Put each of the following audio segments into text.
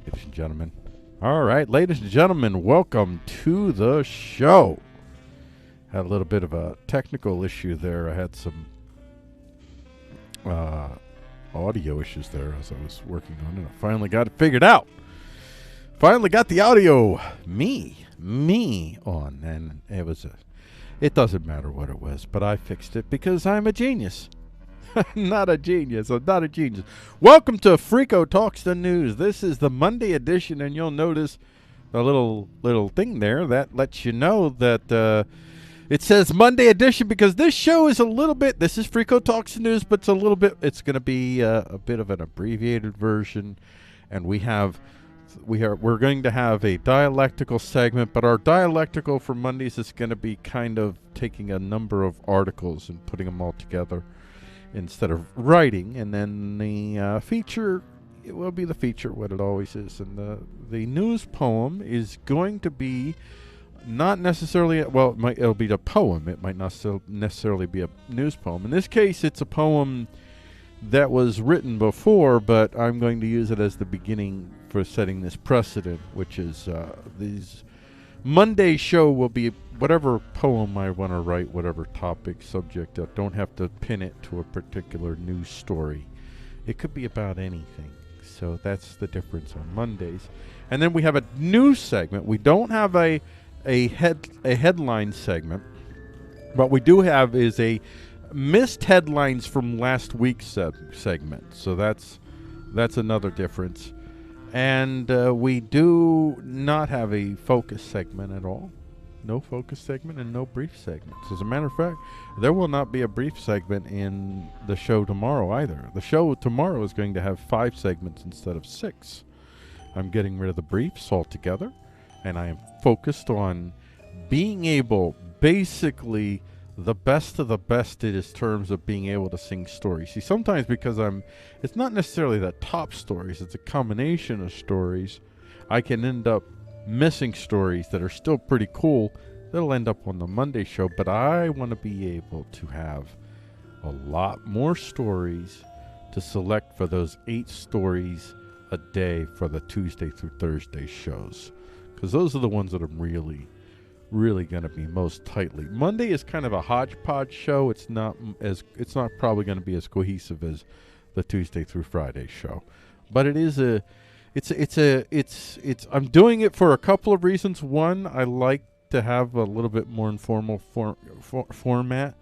ladies and gentlemen. All right, ladies and gentlemen, welcome to the show. Had a little bit of a technical issue there. I had some audio issues there as I was working on it. I finally got it figured out. Finally got the audio me on, and it doesn't matter what it was, but I fixed it because I'm a genius. Not a genius. I'm not a genius. Welcome to Frico Talks the News. This is the Monday edition, and you'll notice a little thing there that lets you know that it says Monday edition because this show is a little bit. This is Frico Talks the News, but it's a little bit. It's going to be a bit of an abbreviated version, and we're going to have a dialectical segment, but our dialectical for Mondays is going to be kind of taking a number of articles and putting them all together instead of writing, and then the feature, it will be the feature, what it always is. And the news poem is going to be not necessarily, well, it'll be a poem. It might not necessarily be a news poem. In this case, it's a poem that was written before, but I'm going to use it as the beginning for setting this precedent, which is these Monday show will be whatever poem I want to write, whatever topic, subject. I don't have to pin it to a particular news story. It could be about anything. So that's the difference on Mondays. And then we have a news segment. We don't have a headline segment. What we do have is a missed headlines from last week's segment. So that's another difference. And we do not have a focus segment at all. No focus segment and no brief segments. As a matter of fact, there will not be a brief segment in the show tomorrow either. The show tomorrow is going to have 5 segments instead of 6. I'm getting rid of the briefs altogether, and I am focused on being able, basically, the best of the best in terms of being able to sing stories. See, sometimes because it's not necessarily the top stories, it's a combination of stories, I can end up missing stories that are still pretty cool that'll end up on the Monday show, but I want to be able to have a lot more stories to select for those 8 stories a day for the Tuesday through Thursday shows, because those are the ones that I'm really going to be most tightly. Monday is kind of a hodgepodge show. It's not probably going to be as cohesive as the Tuesday through Friday show, but it is I'm doing it for a couple of reasons. One, I like to have a little bit more informal format,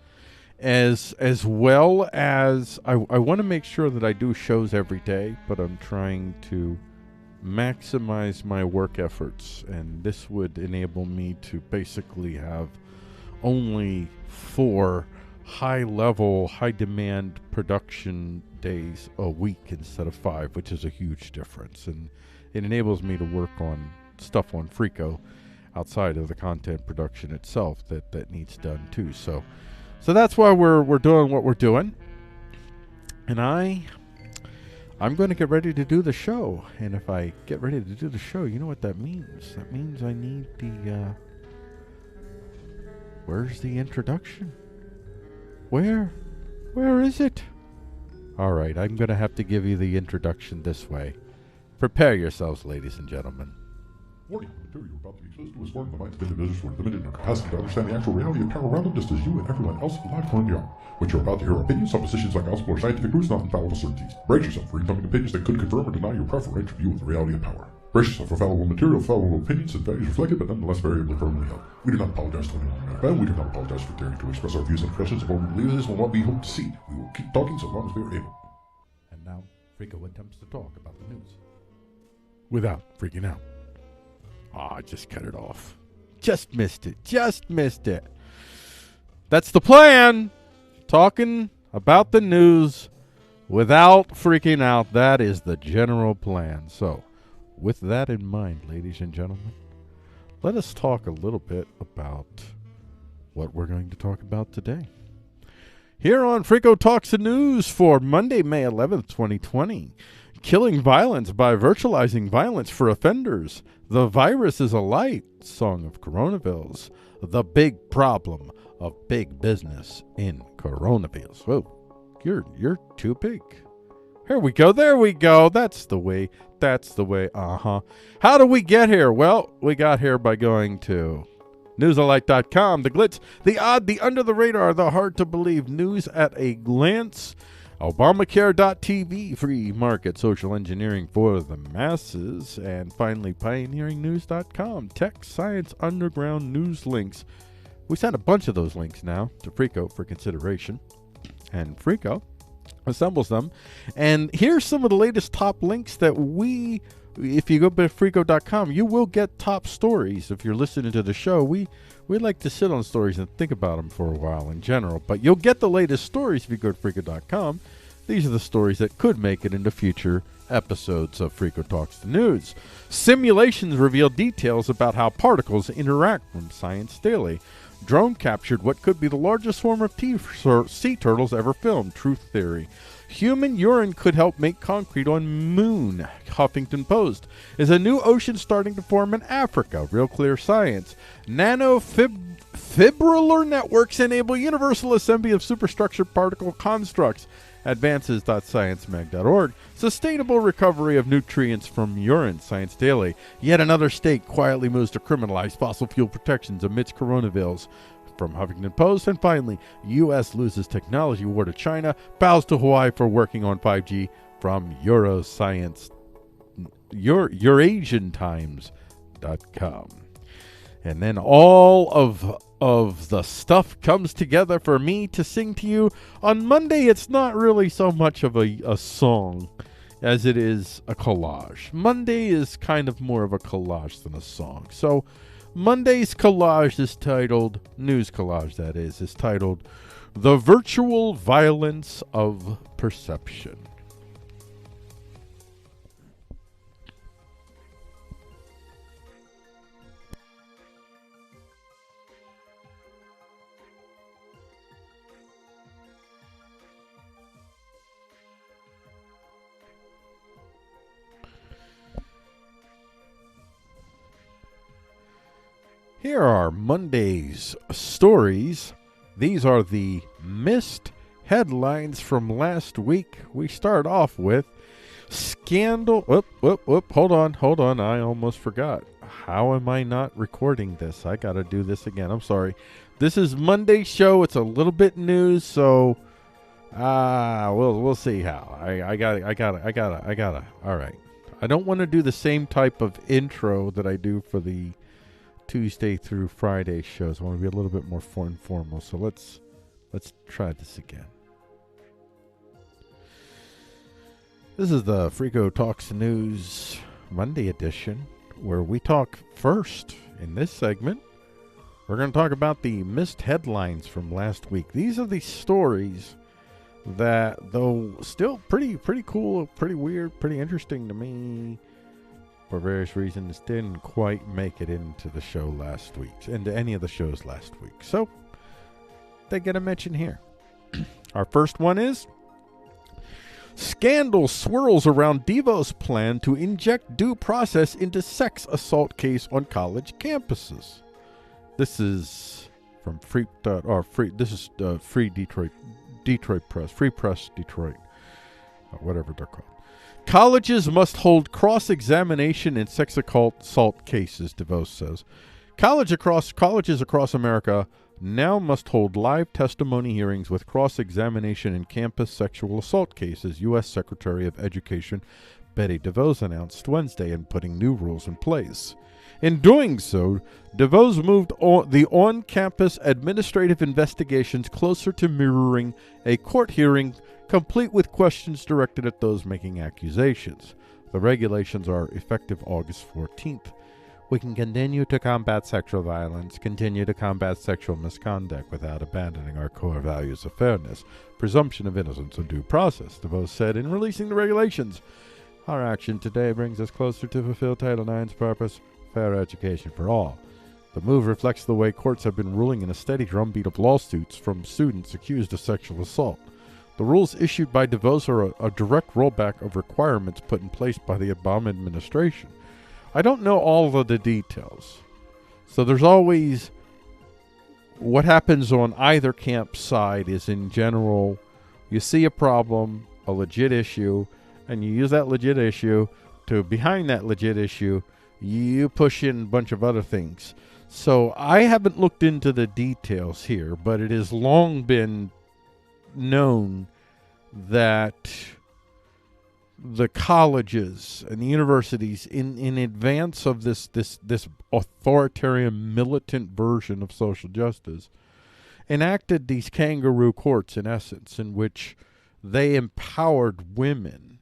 as well as I want to make sure that I do shows every day, but I'm trying to maximize my work efforts, and this would enable me to basically have only 4 high-level, high-demand production days a week instead of 5, which is a huge difference, and it enables me to work on stuff on Frico outside of the content production itself that needs done too. So that's why we're doing what we're doing, and I'm going to get ready to do the show. And if I get ready to do the show, you know what that means? That means I need where's the introduction? Where is it? All right, I'm going to have to give you the introduction this way. Prepare yourselves, ladies and gentlemen. Warning, the material you're about to be exposed to is foreign. The minds of individuals who are limited in their capacity to understand the actual reality of power around them, just as you and everyone else alive and young. What you're about to hear are opinions, suppositions, like gospel or scientific truths, not infallible certainties. Brace yourself for incoming opinions that could confirm or deny your preferential view of the reality of power. Brace yourself for fallible material, fallible opinions, and values reflected, but nonetheless variably firmly held. We do not apologize to anyone who may offend. We do not apologize for daring to express our views and impressions of what we believe is and what we hope to see. We will keep talking so long as we are able. And now, Frico attempts to talk about the news without freaking out. I just cut it off. Just missed it. That's the plan. Talking about the news without freaking out. That is the general plan. So, with that in mind, ladies and gentlemen, let us talk a little bit about what we're going to talk about today. Here on Frico Talks the News for Monday, May 11th, 2020. Killing violence by virtualizing violence for offenders. The virus is a light. Song of Coronavilles. The big problem of big business in Coronavilles. Whoa, you're too big. Here we go. There we go. That's the way. That's the way. How do we get here? Well, we got here by going to newsalike.com. The glitz, the odd, the under the radar, the hard to believe news at a glance. Obamacare.tv, free market social engineering for the masses. And finally, pioneeringnews.com, tech, science, underground news links. We sent a bunch of those links now to Frico for consideration. And Frico assembles them. And here's some of the latest top links that if you go to Frico.com, you will get top stories. If you're listening to the show, we like to sit on stories and think about them for a while in general. But you'll get the latest stories if you go to Frico.com. These are the stories that could make it into future episodes of Frico Talks the News. Simulations reveal details about how particles interact from Science Daily. Drone captured what could be the largest swarm of sea turtles ever filmed. Truth theory. Human urine could help make concrete on moon. Huffington Post. Is a new ocean starting to form in Africa? Real Clear Science. Fibrillar networks enable universal assembly of superstructure particle constructs. Advances.sciencemag.org. Sustainable recovery of nutrients from urine. Science Daily. Yet another state quietly moves to criminalize fossil fuel protections amidst Coronavilles. From Huffington Post. And finally, U.S. loses technology war to China. Bows to Hawaii for working on 5G. From Euroscience. EurasianTimes.com. And then all of the stuff comes together for me to sing to you. On Monday, it's not really so much of a song as it is a collage. Monday is kind of more of a collage than a song. So Monday's collage is titled, news collage that is titled, The Virtual Violence of Perception. Here are Monday's stories. These are the missed headlines from last week. We start off with scandal. Hold on. I almost forgot. How am I not recording this? I got to do this again. I'm sorry. This is Monday's show. It's a little bit news, so we'll see how. I gotta. All right. I don't want to do the same type of intro that I do for the Tuesday through Friday shows. I want to be a little bit more informal. So let's try this again. This is the Frico Talks News Monday edition, where we talk first in this segment. We're going to talk about the missed headlines from last week. These are the stories that, though still pretty cool, pretty weird, pretty interesting to me, for various reasons, didn't quite make it into the show last week, into any of the shows last week. So they get a mention here. Our first one is scandal swirls around Devo's plan to inject due process into sex assault case on college campuses. This is from Free Detroit Press, Free Press Detroit, whatever they're called. Colleges must hold cross-examination in sex assault cases, DeVos says. Colleges across America now must hold live testimony hearings with cross-examination in campus sexual assault cases, U.S. Secretary of Education Betty DeVos announced Wednesday in putting new rules in place. In doing so, DeVos moved the on-campus administrative investigations closer to mirroring a court hearing, complete with questions directed at those making accusations. The regulations are effective August 14th. We can continue to combat sexual violence, continue to combat sexual misconduct without abandoning our core values of fairness, presumption of innocence, and due process, DeVos said in releasing the regulations. Our action today brings us closer to fulfill Title IX's purpose, fair education for all. The move reflects the way courts have been ruling in a steady drumbeat of lawsuits from students accused of sexual assault. The rules issued by DeVos are a direct rollback of requirements put in place by the Obama administration. I don't know all of the details. So there's always what happens on either camp side is, in general, you see a problem, a legit issue, and you use that legit issue to, behind that legit issue, you push in a bunch of other things. So I haven't looked into the details here, but it has long been known that the colleges and the universities, in advance of this authoritarian militant version of social justice, enacted these kangaroo courts, in essence, in which they empowered women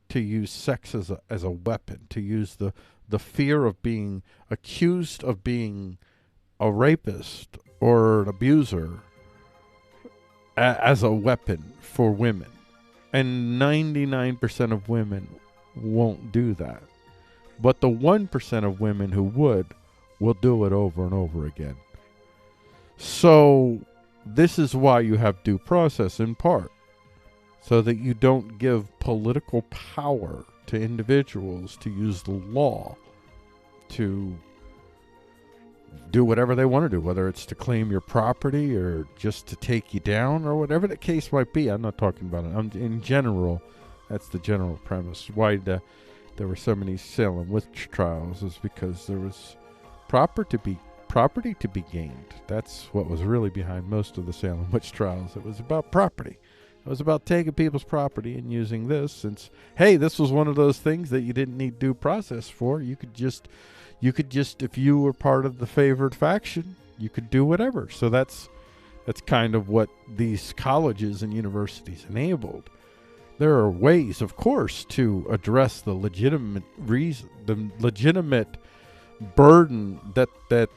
to use sex as a weapon, to use the fear of being accused of being a rapist or an abuser as a weapon for women. And 99% of women won't do that. But the 1% of women who would will do it over and over again. So this is why you have due process, in part, so that you don't give political power to individuals to use the law to do whatever they want to do, whether it's to claim your property or just to take you down or whatever the case might be. I'm not talking about it. In general, that's the general premise. Why there were so many Salem witch trials is because there was property to be gained. That's what was really behind most of the Salem witch trials. It was about property. It was about taking people's property and using this, since, hey, this was one of those things that you didn't need due process for. You could just, if you were part of the favored faction, you could do whatever. So that's kind of what these colleges and universities enabled. There are ways, of course, to address the legitimate reason, the legitimate burden that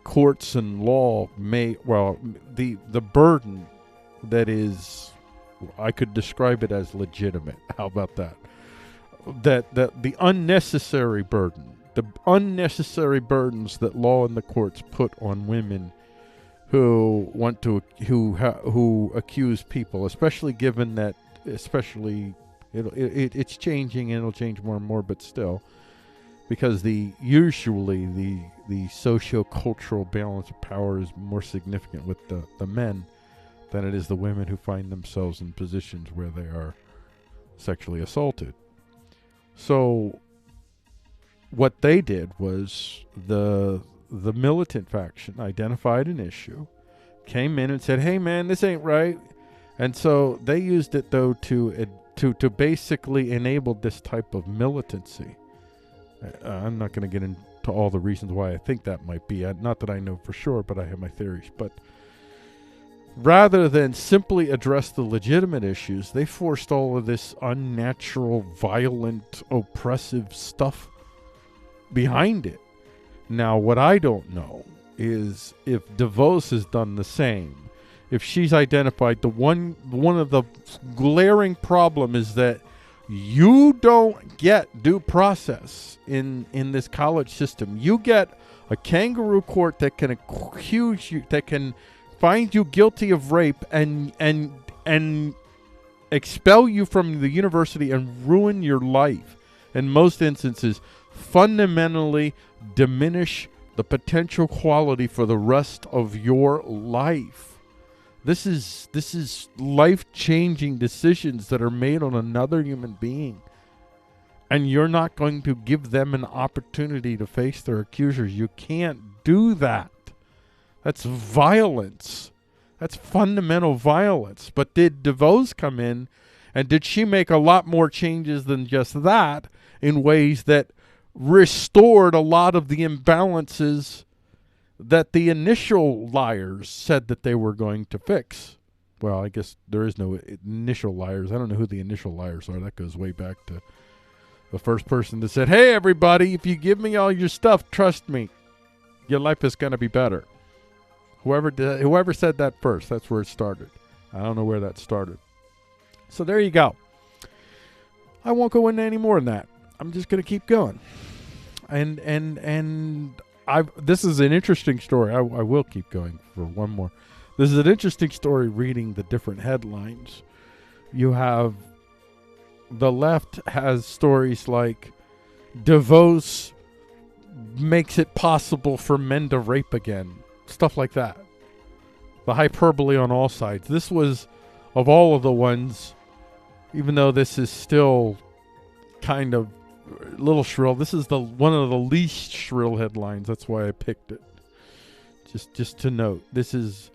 courts and law may, well, the burden that is, I could describe it as legitimate. How about that? That the unnecessary burden, the unnecessary burdens that law and the courts put on women who want to, who accuse people, especially given that, it's changing and it'll change more and more, but still, because usually the socio-cultural balance of power is more significant with the men than it is the women who find themselves in positions where they are sexually assaulted. So what they did was the militant faction identified an issue, came in and said, hey man, this ain't right. And so they used it though to basically enable this type of militancy. I'm not going to get into all the reasons why I think that might be. Not that I know for sure, but I have my theories. But rather than simply address the legitimate issues, they forced all of this unnatural, violent, oppressive stuff behind it. Now, what I don't know is if DeVos has done the same. If she's identified one of the glaring problem is that you don't get due process in this college system. You get a kangaroo court that can accuse you, that can find you guilty of rape and expel you from the university and ruin your life. In most instances, fundamentally diminish the potential quality for the rest of your life. This is life-changing decisions that are made on another human being. And you're not going to give them an opportunity to face their accusers. You can't do that. That's violence. That's fundamental violence. But did DeVos come in, and did she make a lot more changes than just that in ways that restored a lot of the imbalances that the initial liars said that they were going to fix? Well, I guess there is no initial liars. I don't know who the initial liars are. That goes way back to the first person that said, hey, everybody, if you give me all your stuff, trust me, your life is going to be better. Whoever said that first, that's where it started. I don't know where that started. So there you go. I won't go into any more than that. I'm just going to keep going. And this is an interesting story. I will keep going for one more. This is an interesting story reading the different headlines. You have, the left has stories like DeVos makes it possible for men to rape again. Stuff like that. The hyperbole on all sides. This was, of all of the ones, even though this is still kind of a little shrill. This is one of the least shrill headlines. That's why I picked it. Just to note, this has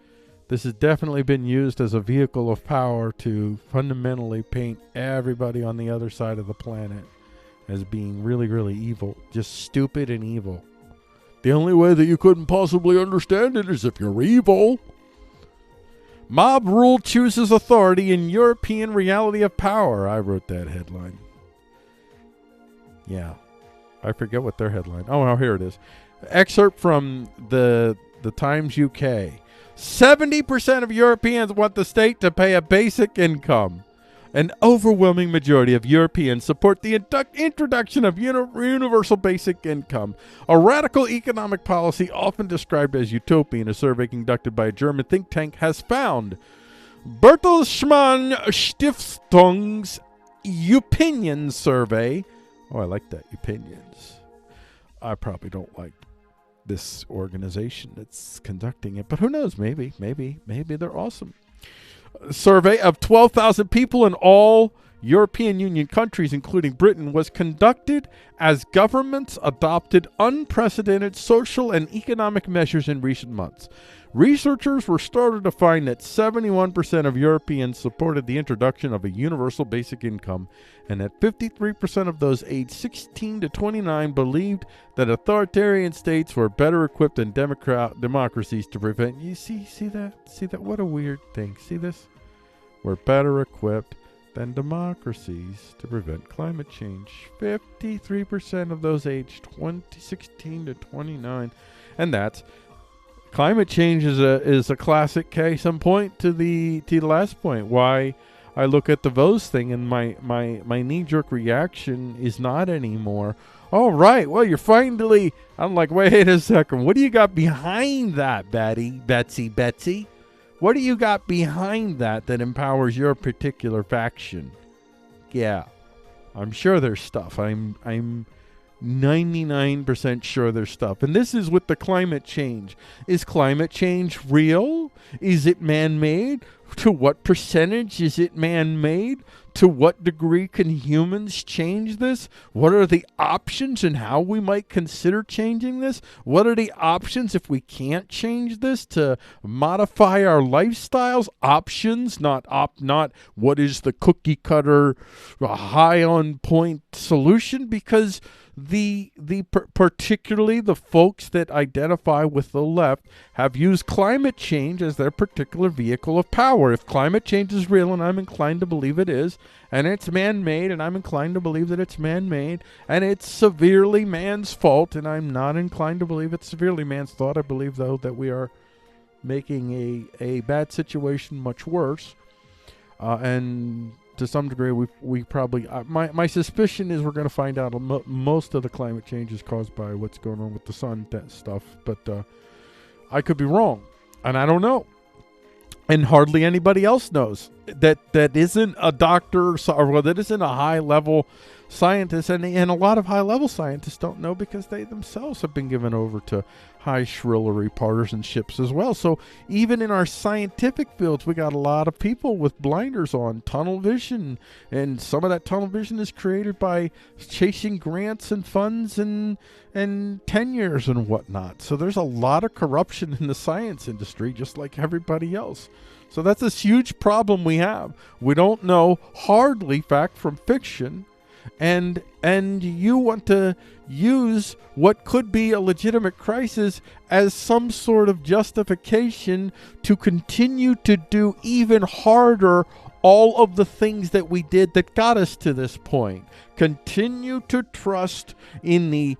definitely been used as a vehicle of power to fundamentally paint everybody on the other side of the planet as being really, really evil. Just stupid and evil. The only way that you couldn't possibly understand it is if you're evil. Mob rule chooses authority in European reality of power. I wrote that headline. Yeah. I forget what their headline. Oh, well, here it is. Excerpt from the Times UK. 70% of Europeans want the state to pay a basic income. An overwhelming majority of Europeans support the introduction of universal basic income, a radical economic policy often described as utopian. A survey conducted by a German think tank has found Bertelsmann Stiftung's Opinion Survey. Oh, I like that, opinions. I probably don't like this organization that's conducting it, but who knows? Maybe they're awesome. Survey of 12,000 people in all European Union countries, including Britain, was conducted as governments adopted unprecedented social and economic measures in recent months. Researchers were startled to find that 71% of Europeans supported the introduction of a universal basic income, and that 53% of those aged 16 to 29 believed that authoritarian states were better equipped than democracies to prevent. You see that? What a weird thing. See this? We're better equipped than democracies to prevent climate change. 53% of those aged 16 to 29, and that's climate change is a classic case in point to the last point. Why I look at the Vos thing and my knee-jerk reaction is not anymore, all right, well, you're finally, I'm like, wait a second, what do you got behind that, Betsy? What do you got behind that empowers your particular faction? Yeah, I'm sure there's stuff. I'm 99% sure there's stuff. And this is with the climate change. Is climate change real? Is it man-made? To what percentage is it man-made? To what degree can humans change this? What are the options and how we might consider changing this? What are the options if we can't change this to modify our lifestyles? Options, not what is the cookie cutter high on point solution, because particularly the folks that identify with the left have used climate change as their particular vehicle of power. If climate change is real, and I'm inclined to believe it is, and it's man-made, and I'm inclined to believe that it's man-made, and it's severely man's fault, and I'm not inclined to believe it's severely man's fault. I believe, though, that we are making a bad situation much worse, and to some degree, we probably, my suspicion is we're going to find out most of the climate change is caused by what's going on with the sun, that stuff. But I could be wrong, and I don't know. And hardly anybody else knows that isn't a doctor or that isn't a high-level scientist. And a lot of high-level scientists don't know because they themselves have been given over to high shrillery partisanships as well. So even in our scientific fields, we got a lot of people with blinders on, tunnel vision. And some of that tunnel vision is created by chasing grants and funds and tenures and whatnot. So there's a lot of corruption in the science industry, just like everybody else. So that's this huge problem we have. We don't know hardly fact from fiction. And you want to use what could be a legitimate crisis as some sort of justification to continue to do even harder all of the things that we did that got us to this point. Continue to trust in the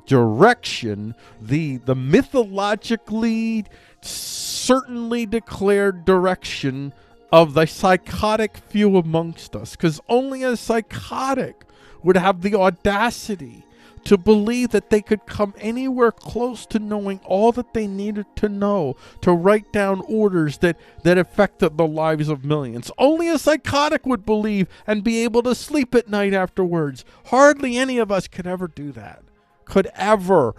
direction, the mythologically certainly declared direction of the psychotic few amongst us, because only a psychotic would have the audacity to believe that they could come anywhere close to knowing all that they needed to know to write down orders that affected the lives of millions. Only a psychotic would believe and be able to sleep at night afterwards. Hardly any of us could ever do that, could ever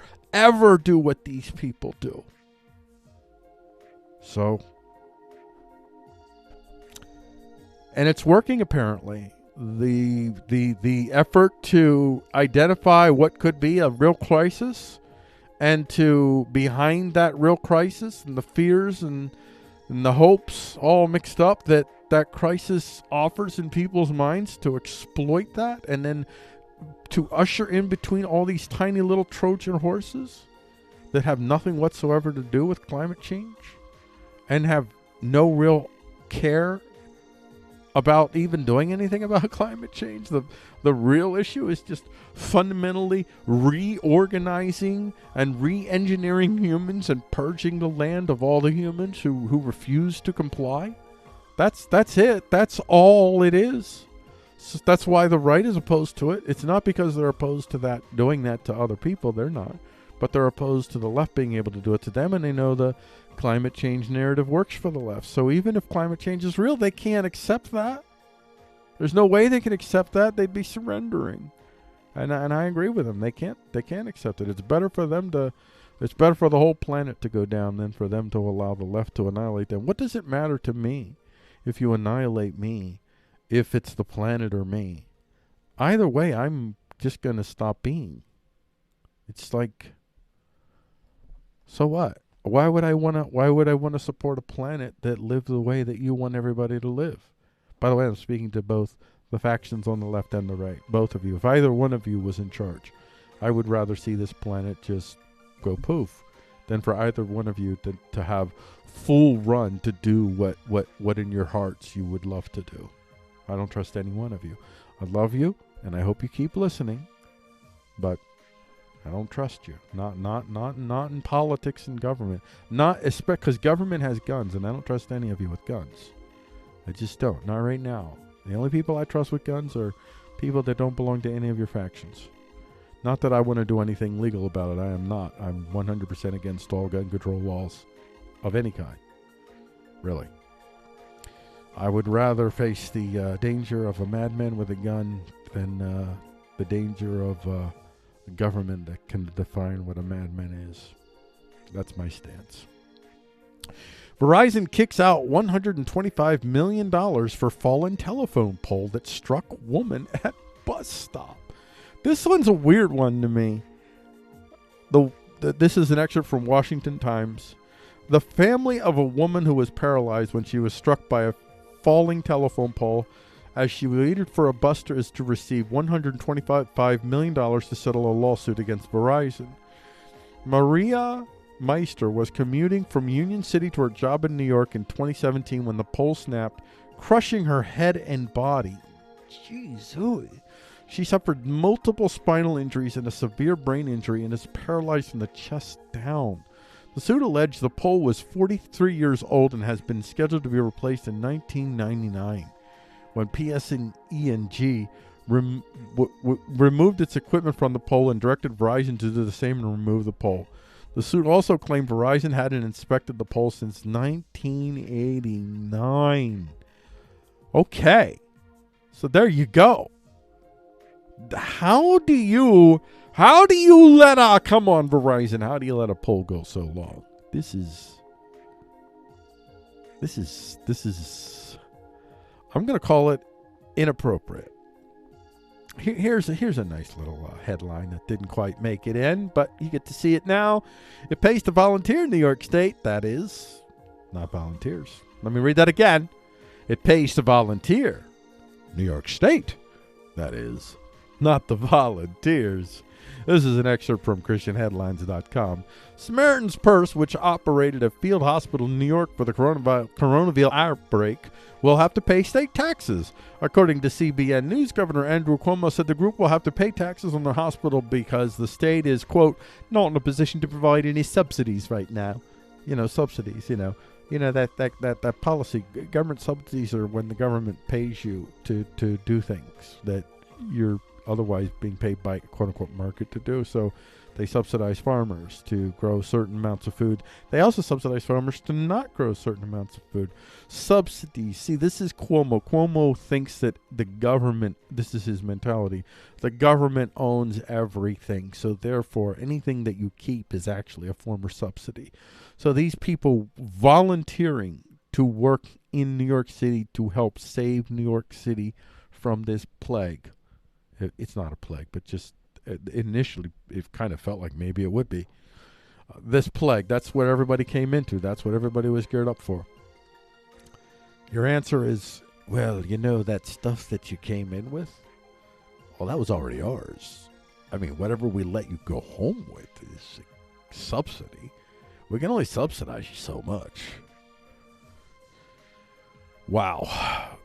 do what these people do. So And it's working, apparently. The effort to identify what could be a real crisis, and to behind that real crisis and the fears and the hopes all mixed up that crisis offers in people's minds, to exploit that, and then to usher in between all these tiny little Trojan horses that have nothing whatsoever to do with climate change and have no real care about even doing anything about climate change. The real issue is just fundamentally reorganizing and re-engineering humans and purging the land of all the humans who refuse to comply. That's it. That's all it is. So that's why the right is opposed to it. It's not because they're opposed to that, doing that to other people. They're not. But they're opposed to the left being able to do it to them, and they know the climate change narrative works for the left. So even if climate change is real, they can't accept that. There's no way they can accept that. They'd be surrendering. And I agree with them. They can't accept it. It's better for the whole planet to go down than for them to allow the left to annihilate them. What does it matter to me if you annihilate me, if it's the planet or me? Either way, I'm just going to stop being. It's like, so what? Why would I want to support a planet that lives the way that you want everybody to live? By the way, I'm speaking to both the factions on the left and the right, both of you. If either one of you was in charge, I would rather see this planet just go poof than for either one of you to have full run to do what in your hearts you would love to do. I don't trust any one of you. I love you, and I hope you keep listening, but I don't trust you. Not in politics and government. Not because government has guns, and I don't trust any of you with guns. I just don't. Not right now. The only people I trust with guns are people that don't belong to any of your factions. Not that I want to do anything legal about it. I am not. I'm 100% against all gun control laws of any kind. Really. I would rather face the danger of a madman with a gun than the danger of a government that can define what a madman is. That's my stance. Verizon kicks out $125 million for fallen telephone pole that struck woman at bus stop. This one's a weird one to me. This is an excerpt from Washington Times. The family of a woman who was paralyzed when she was struck by a falling telephone pole as she waited for a bus is to receive $125 million to settle a lawsuit against Verizon. Maria Meister was commuting from Union City to her job in New York in 2017 when the pole snapped, crushing her head and body. Jeez, she suffered multiple spinal injuries and a severe brain injury and is paralyzed from the chest down. The suit alleged the pole was 43 years old and has been scheduled to be replaced in 1999, when PSE&G removed its equipment from the pole and directed Verizon to do the same and remove the pole. The suit also claimed Verizon hadn't inspected the pole since 1989. Okay, so there you go. How do you let come on, Verizon, how do you let a pole go so long? This is I'm going to call it inappropriate. Here's a nice little headline that didn't quite make it in, but you get to see it now. It pays to volunteer in New York State. That is, not volunteers. Let me read that again. It pays to volunteer. New York State. That is, not the volunteers. This is an excerpt from ChristianHeadlines.com. Samaritan's Purse, which operated a field hospital in New York for the Coronavilles outbreak, will have to pay state taxes. According to CBN News, Governor Andrew Cuomo said the group will have to pay taxes on the hospital because the state is, quote, not in a position to provide any subsidies right now. Subsidies, that policy. Government subsidies are when the government pays you to do things that you're otherwise being paid by quote-unquote market to do. So they subsidize farmers to grow certain amounts of food. They also subsidize farmers to not grow certain amounts of food. Subsidies. See, this is Cuomo. Cuomo thinks that the government, this is his mentality, the government owns everything. So therefore, anything that you keep is actually a form of subsidy. So these people volunteering to work in New York City to help save New York City from this plague. It's not a plague, but just initially it kind of felt like maybe it would be. This plague, that's what everybody came into. That's what everybody was geared up for. Your answer is, well, that stuff that you came in with, well, that was already ours. I mean, whatever we let you go home with is a subsidy. We can only subsidize you so much. Wow.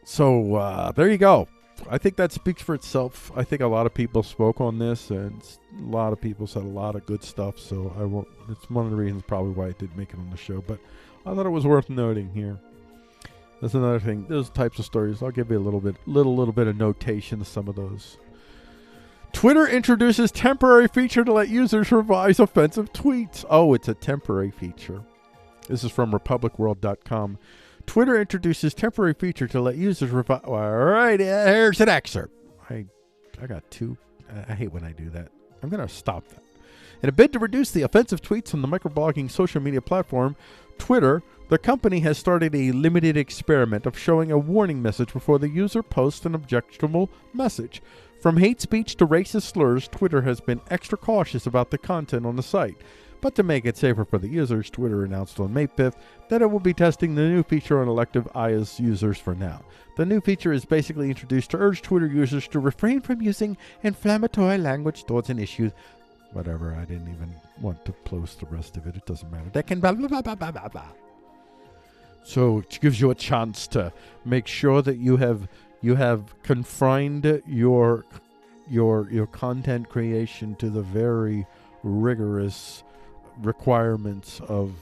So there you go. I think that speaks for itself. I think a lot of people spoke on this, and a lot of people said a lot of good stuff. So I won't. It's one of the reasons probably why I did make it on the show. But I thought it was worth noting here. That's another thing. Those types of stories, I'll give you a little bit of notation to some of those. Twitter introduces temporary feature to let users revise offensive tweets. Oh, it's a temporary feature. This is from republicworld.com. Twitter introduces temporary feature to let users revise. All right, here's an excerpt. I got two. I hate when I do that. I'm going to stop that. In a bid to reduce the offensive tweets on the microblogging social media platform, Twitter, the company has started a limited experiment of showing a warning message before the user posts an objectionable message. From hate speech to racist slurs, Twitter has been extra cautious about the content on the site. But to make it safer for the users, Twitter announced on May 5th that it will be testing the new feature on elective iOS users for now. The new feature is basically introduced to urge Twitter users to refrain from using inflammatory language towards an issue. Whatever, I didn't even want to post the rest of it. It doesn't matter. That can blah, blah, blah, blah, blah, blah. So it gives you a chance to make sure that you have confined your content creation to the very rigorous requirements of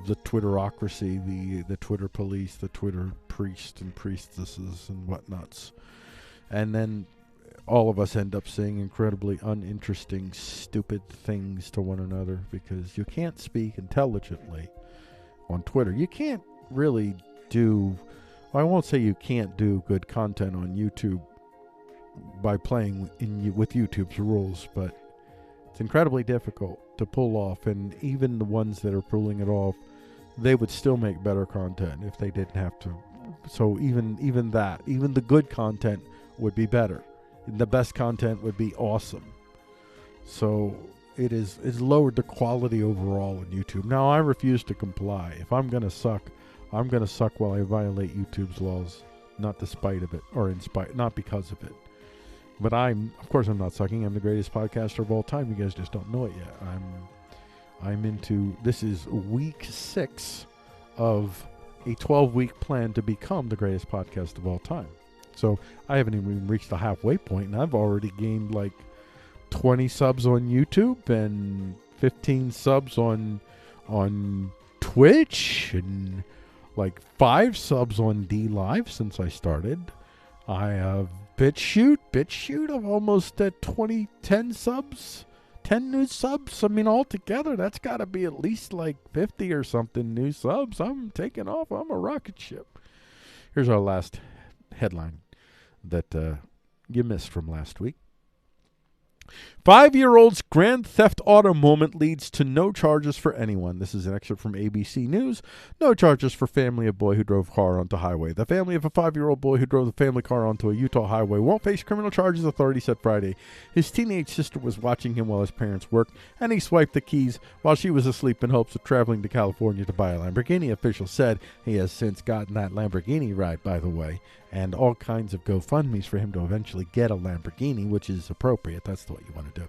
the Twitterocracy, the Twitter police, the Twitter priests and priestesses and whatnots. And then all of us end up saying incredibly uninteresting, stupid things to one another because you can't speak intelligently on Twitter. You can't really do, I won't say you can't do good content on YouTube by playing with YouTube's rules, but it's incredibly difficult to pull off, and even the ones that are pulling it off, they would still make better content if they didn't have to. So even the good content would be better. The best content would be awesome. So it's lowered the quality overall on YouTube. Now I refuse to comply. If I'm gonna suck, I'm gonna suck while I violate YouTube's laws, not despite of it, or in spite, not because of it. But of course I'm not sucking. I'm the greatest podcaster of all time. You guys just don't know it yet. This is week 6 of a 12-week plan to become the greatest podcast of all time. So I haven't even reached the halfway point, and I've already gained like 20 subs on YouTube and 15 subs on Twitch and like 5 subs on D Live since I started. I have BitChute, I'm almost at 10 subs, 10 new subs. I mean, altogether, that's got to be at least like 50 or something new subs. I'm taking off. I'm a rocket ship. Here's our last headline that you missed from last week. 5-year-old's Grand Theft Auto moment leads to no charges for anyone. This is an excerpt from ABC News. No charges for family of boy who drove car onto highway. The family of a 5-year-old boy who drove the family car onto a Utah highway won't face criminal charges, authorities said Friday. His teenage sister was watching him while his parents worked, and he swiped the keys while she was asleep in hopes of traveling to California to buy a Lamborghini. Officials said he has since gotten that Lamborghini ride, by the way, and all kinds of GoFundMes for him to eventually get a Lamborghini, which is appropriate. That's what you want to do.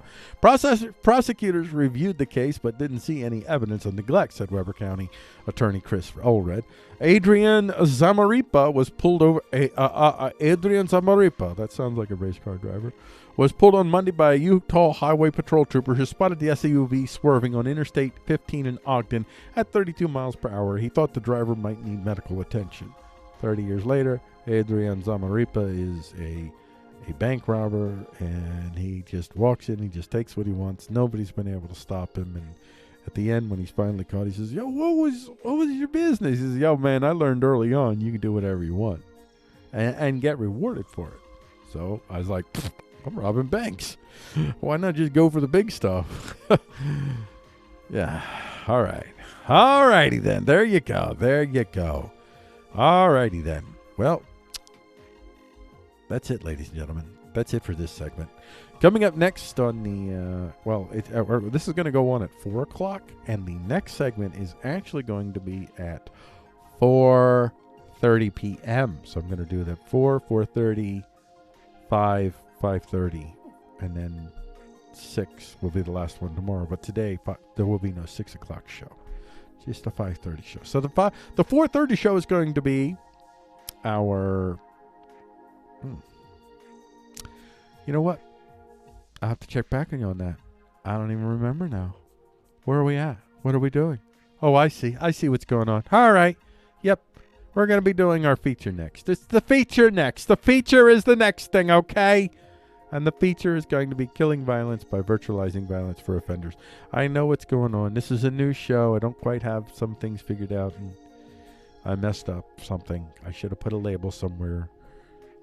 Prosecutors reviewed the case but didn't see any evidence of neglect, said Weber County Attorney Chris Allred. Adrian Zamaripa was pulled over. Adrian Zamaripa, that sounds like a race car driver, was pulled on Monday by a Utah Highway Patrol trooper who spotted the SUV swerving on Interstate 15 in Ogden at 32 miles per hour. He thought the driver might need medical attention. 30 years later, Adrian Zamaripa is a bank robber, and he just walks in, he just takes what he wants. Nobody's been able to stop him, and at the end, when he's finally caught, he says, "Yo, what was your business?" He says, "Yo, man, I learned early on you can do whatever you want and get rewarded for it." So I was like, I'm robbing banks. Why not just go for the big stuff? Yeah. All right. All righty then. There you go. There you go. All righty then. Well, that's it, ladies and gentlemen. That's it for this segment. Coming up next on the, this is going to go on at 4 o'clock, and the next segment is actually going to be at 4:30 p.m. So I'm going to do that 4:30, 5:30, and then 6 will be the last one tomorrow. But today, there will be no 6 o'clock show. Just a 5:30 show. So the 4:30 show is going to be our... You know what? I'll have to check back on you on that. I don't even remember now. Where are we at? What are we doing? Oh, I see. I see what's going on. All right. Yep. We're going to be doing our feature next. It's the feature next. The feature is the next thing, okay? And the feature is going to be Killing Violence by Virtualizing Violence for Offenders. I know what's going on. This is a new show. I don't quite have some things figured out, and I messed up something. I should have put a label somewhere.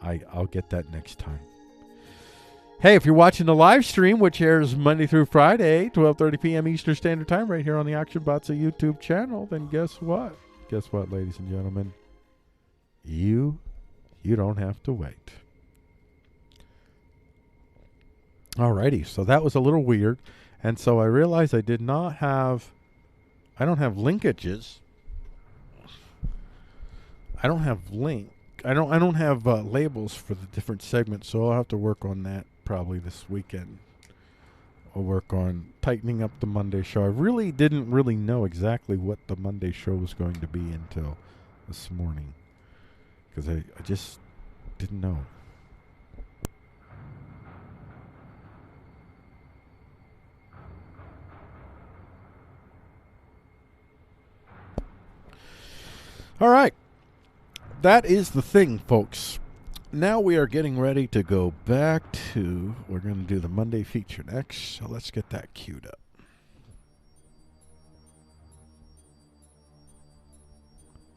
I'll get that next time. Hey, if you're watching the live stream, which airs Monday through Friday, 12:30 p.m. Eastern Standard Time, right here on the Action Bots YouTube channel, then guess what? Guess what, ladies and gentlemen? You don't have to wait. Alrighty, so that was a little weird, and so I realized I don't have linkages. I don't have labels for the different segments, so I'll have to work on that probably this weekend. I'll work on tightening up the Monday show. I really didn't know exactly what the Monday show was going to be until this morning, because I just didn't know. All right. That is the thing, folks. Now we are getting ready to go back to, we're going to do the Monday feature next, so let's get that queued up.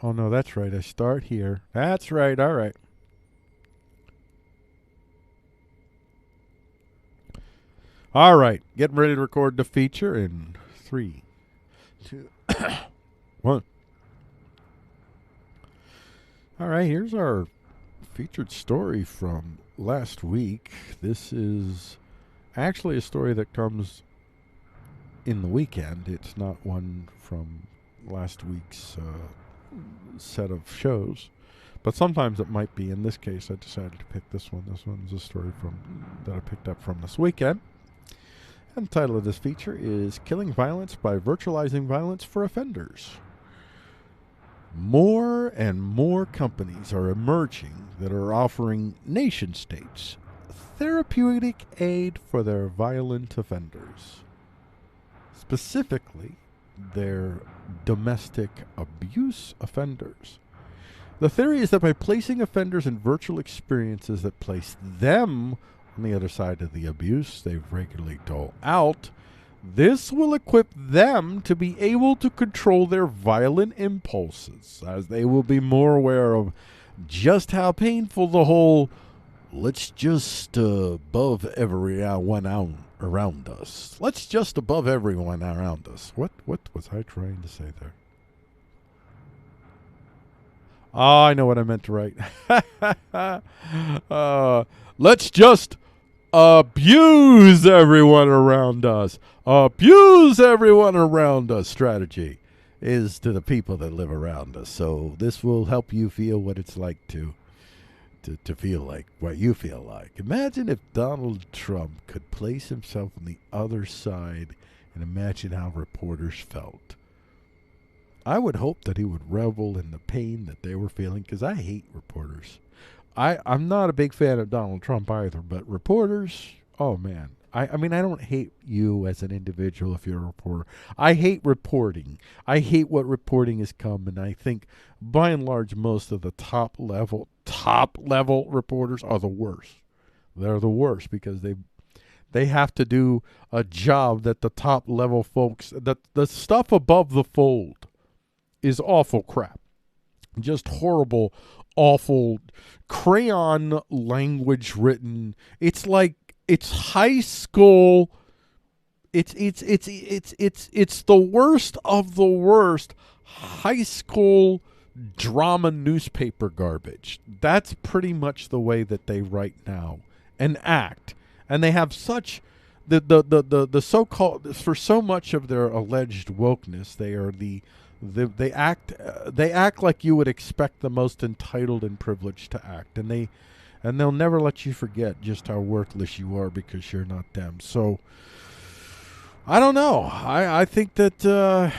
Oh, no, that's right. I start here. That's right. All right. All right. Getting ready to record the feature in 3, 2, 1. All right, here's our featured story from last week. This is actually a story that comes in the weekend. It's not one from last week's set of shows, but sometimes it might be. In this case, I decided to pick this one. This one's a story that I picked up from this weekend. And the title of this feature is Killing Violence by Virtualizing Violence for Offenders. More and more companies are emerging that are offering nation states therapeutic aid for their violent offenders. Specifically, their domestic abuse offenders. The theory is that by placing offenders in virtual experiences that place them on the other side of the abuse they regularly dole out, this will equip them to be able to control their violent impulses, as they will be more aware of just how painful the whole let's just above everyone around us. Let's just above everyone around us. What was I trying to say there? Oh, I know what I meant to write. Let's just abuse everyone around us. Abuse everyone around us strategy is to the people that live around us. So this will help you feel what it's like to feel like what you feel like. Imagine if Donald Trump could place himself on the other side and imagine how reporters felt. I would hope that he would revel in the pain that they were feeling, because I hate reporters. I'm not a big fan of Donald Trump either, but reporters, oh man. I mean, I don't hate you as an individual if you're a reporter. I hate reporting. I hate what reporting has come, and I think, by and large, most of the top level reporters are the worst. They're the worst because they have to do a job that the top level folks, that the stuff above the fold is awful crap. Just horrible, awful crayon language written. It's like, it's high school It's the worst of the worst high school drama newspaper garbage. That's pretty much the way that they write now and act. And they have such the so-called, for so much of their alleged wokeness, they act like you would expect the most entitled and privileged to act, and they'll never let you forget just how worthless you are because you're not them. So I don't know. I think that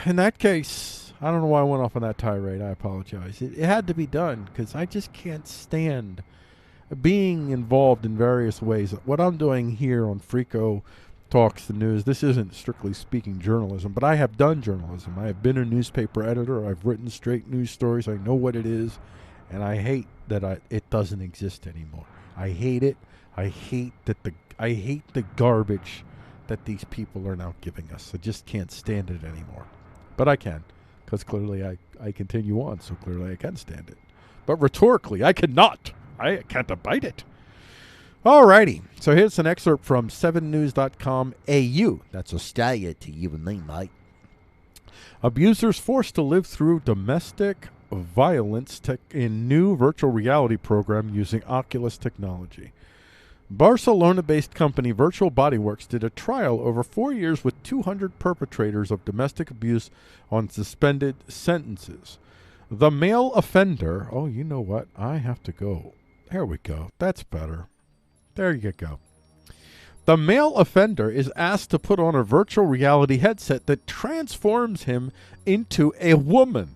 in that case, I don't know why I went off on that tirade. I apologize. It had to be done because I just can't stand being involved in various ways. What I'm doing here on Frico Talks the News, this isn't strictly speaking journalism, but I have done journalism. I have been a newspaper editor. I've written straight news stories. I know what it is, and I hate that it doesn't exist anymore. I hate it. I hate the garbage that these people are now giving us. I just can't stand it anymore. But I can, because clearly I continue on, so clearly I can stand it. But rhetorically, I cannot. I can't abide it. Alrighty, so here's an excerpt from 7news.com AU. That's Australia to you and me, mate. Abusers forced to live through domestic violence in new virtual reality program using Oculus technology. Barcelona-based company Virtual Bodyworks did a trial over 4 years with 200 perpetrators of domestic abuse on suspended sentences. The male offender... Oh, you know what? I have to go. There we go. That's better. There you go. The male offender is asked to put on a virtual reality headset that transforms him into a woman.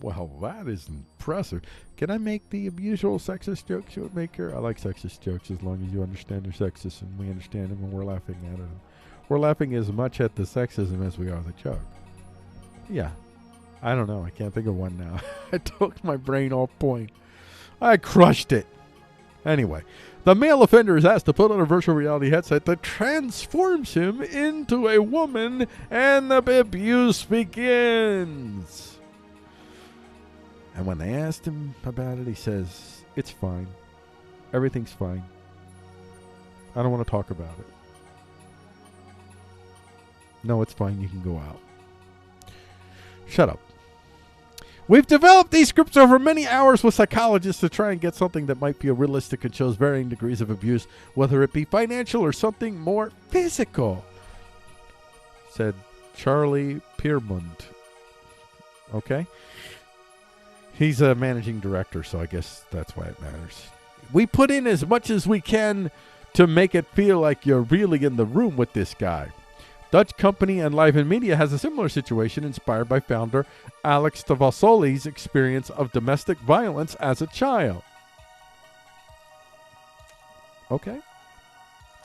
Well, that is impressive. Can I make the usual sexist jokes you would make here? I like sexist jokes as long as you understand they're sexist and we understand them and we're laughing at it. We're laughing as much at the sexism as we are the joke. Yeah. I don't know. I can't think of one now. I took my brain off point. I crushed it. Anyway, the male offender is asked to put on a virtual reality headset that transforms him into a woman, and the abuse begins. And when they asked him about it, he says, it's fine. Everything's fine. I don't want to talk about it. No, it's fine. You can go out. Shut up. We've developed these scripts over many hours with psychologists to try and get something that might be realistic and shows varying degrees of abuse, whether it be financial or something more physical, said Charlie Piermont. Okay? He's a managing director, so I guess that's why it matters. We put in as much as we can to make it feel like you're really in the room with this guy. Dutch company Enliven Media has a similar situation inspired by founder Alex Tavasoli's experience of domestic violence as a child. Okay.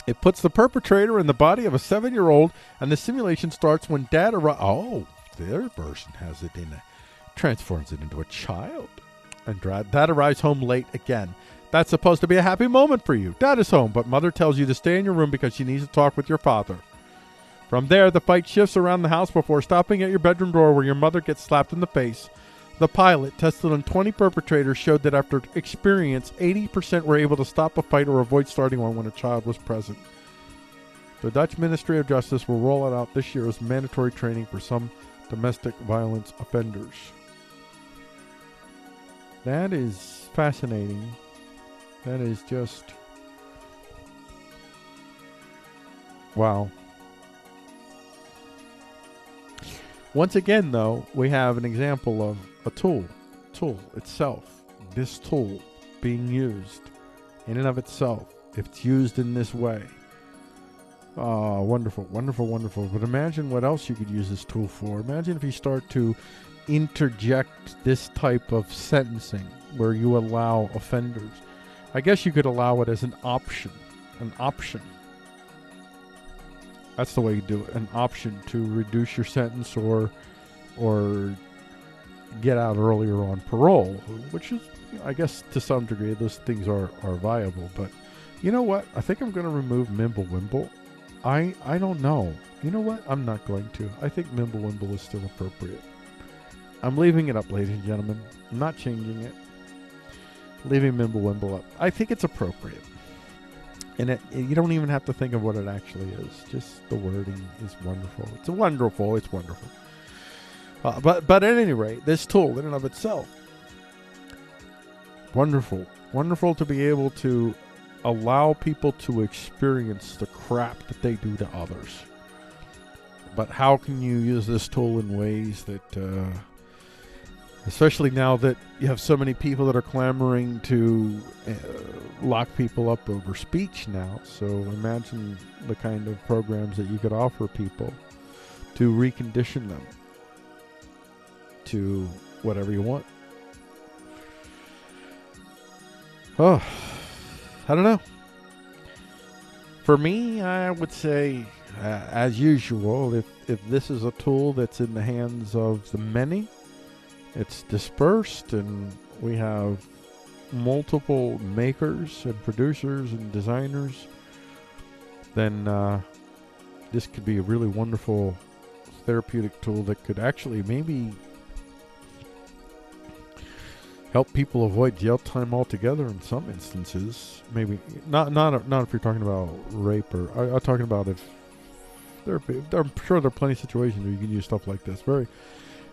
It puts the perpetrator in the body of a 7-year-old, and the simulation starts when dad arrives. Oh, their version has it in it. Transforms it into a child. And dad arrives home late again. That's supposed to be a happy moment for you. Dad is home, but mother tells you to stay in your room because she needs to talk with your father. From there, the fight shifts around the house before stopping at your bedroom door where your mother gets slapped in the face. The pilot, tested on 20 perpetrators, showed that after experience, 80% were able to stop a fight or avoid starting one when a child was present. The Dutch Ministry of Justice will roll it out this year as mandatory training for some domestic violence offenders. That is fascinating. That is just... wow. Once again, though, we have an example of a tool itself. This tool being used in and of itself, if it's used in this way. Oh, wonderful, wonderful, wonderful. But imagine what else you could use this tool for. Imagine if you start to interject this type of sentencing where you allow offenders. I guess you could allow it as an option. An option. That's the way you do it. An option to reduce your sentence or get out earlier on parole, which is, I guess, to some degree, those things are viable. But you know what? I think I'm going to remove Mimblewimble. I don't know. You know what? I'm not going to. I think Mimblewimble is still appropriate. I'm leaving it up, ladies and gentlemen. I'm not changing it. Leaving Mimblewimble up. I think it's appropriate. And you don't even have to think of what it actually is. Just the wording is wonderful. It's wonderful. It's wonderful. But at any rate, this tool in and of itself, wonderful. Wonderful to be able to allow people to experience the crap that they do to others. But how can you use this tool in ways that, especially now that you have so many people that are clamoring to lock people up over speech now. So imagine the kind of programs that you could offer people to recondition them to whatever you want. Oh, I don't know. For me, I would say, as usual, if this is a tool that's in the hands of the many, it's dispersed, and we have multiple makers and producers and designers, then this could be a really wonderful therapeutic tool that could actually maybe help people avoid jail time altogether in some instances. Maybe not if you're talking about rape, or I'm talking about if I'm sure there are plenty of situations where you can use stuff like this.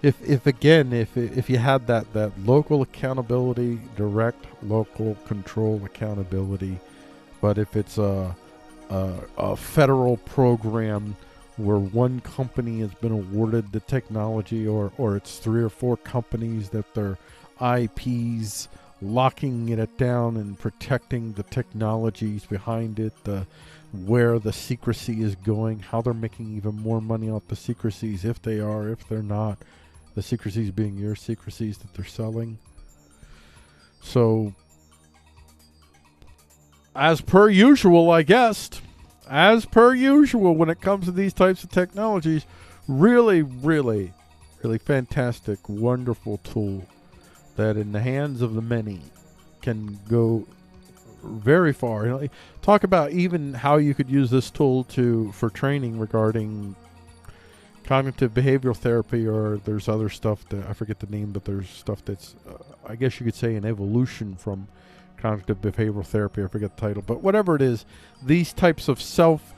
If you had that local accountability, direct local control accountability, but if it's a federal program where one company has been awarded the technology, or it's 3 or 4 companies that their IPs locking it down and protecting the technologies behind it, where the secrecy is going, how they're making even more money off the secrecies, if they are, if they're not, the secrecies being your secrecies that they're selling. So, as per usual, I guess, as per usual when it comes to these types of technologies, really, really, really fantastic, wonderful tool that in the hands of the many can go very far. You know, talk about even how you could use this tool for training regarding cognitive behavioral therapy, or there's other stuff that I forget the name, but there's stuff that's I guess you could say an evolution from cognitive behavioral therapy. I forget the title, but whatever it is, these types of self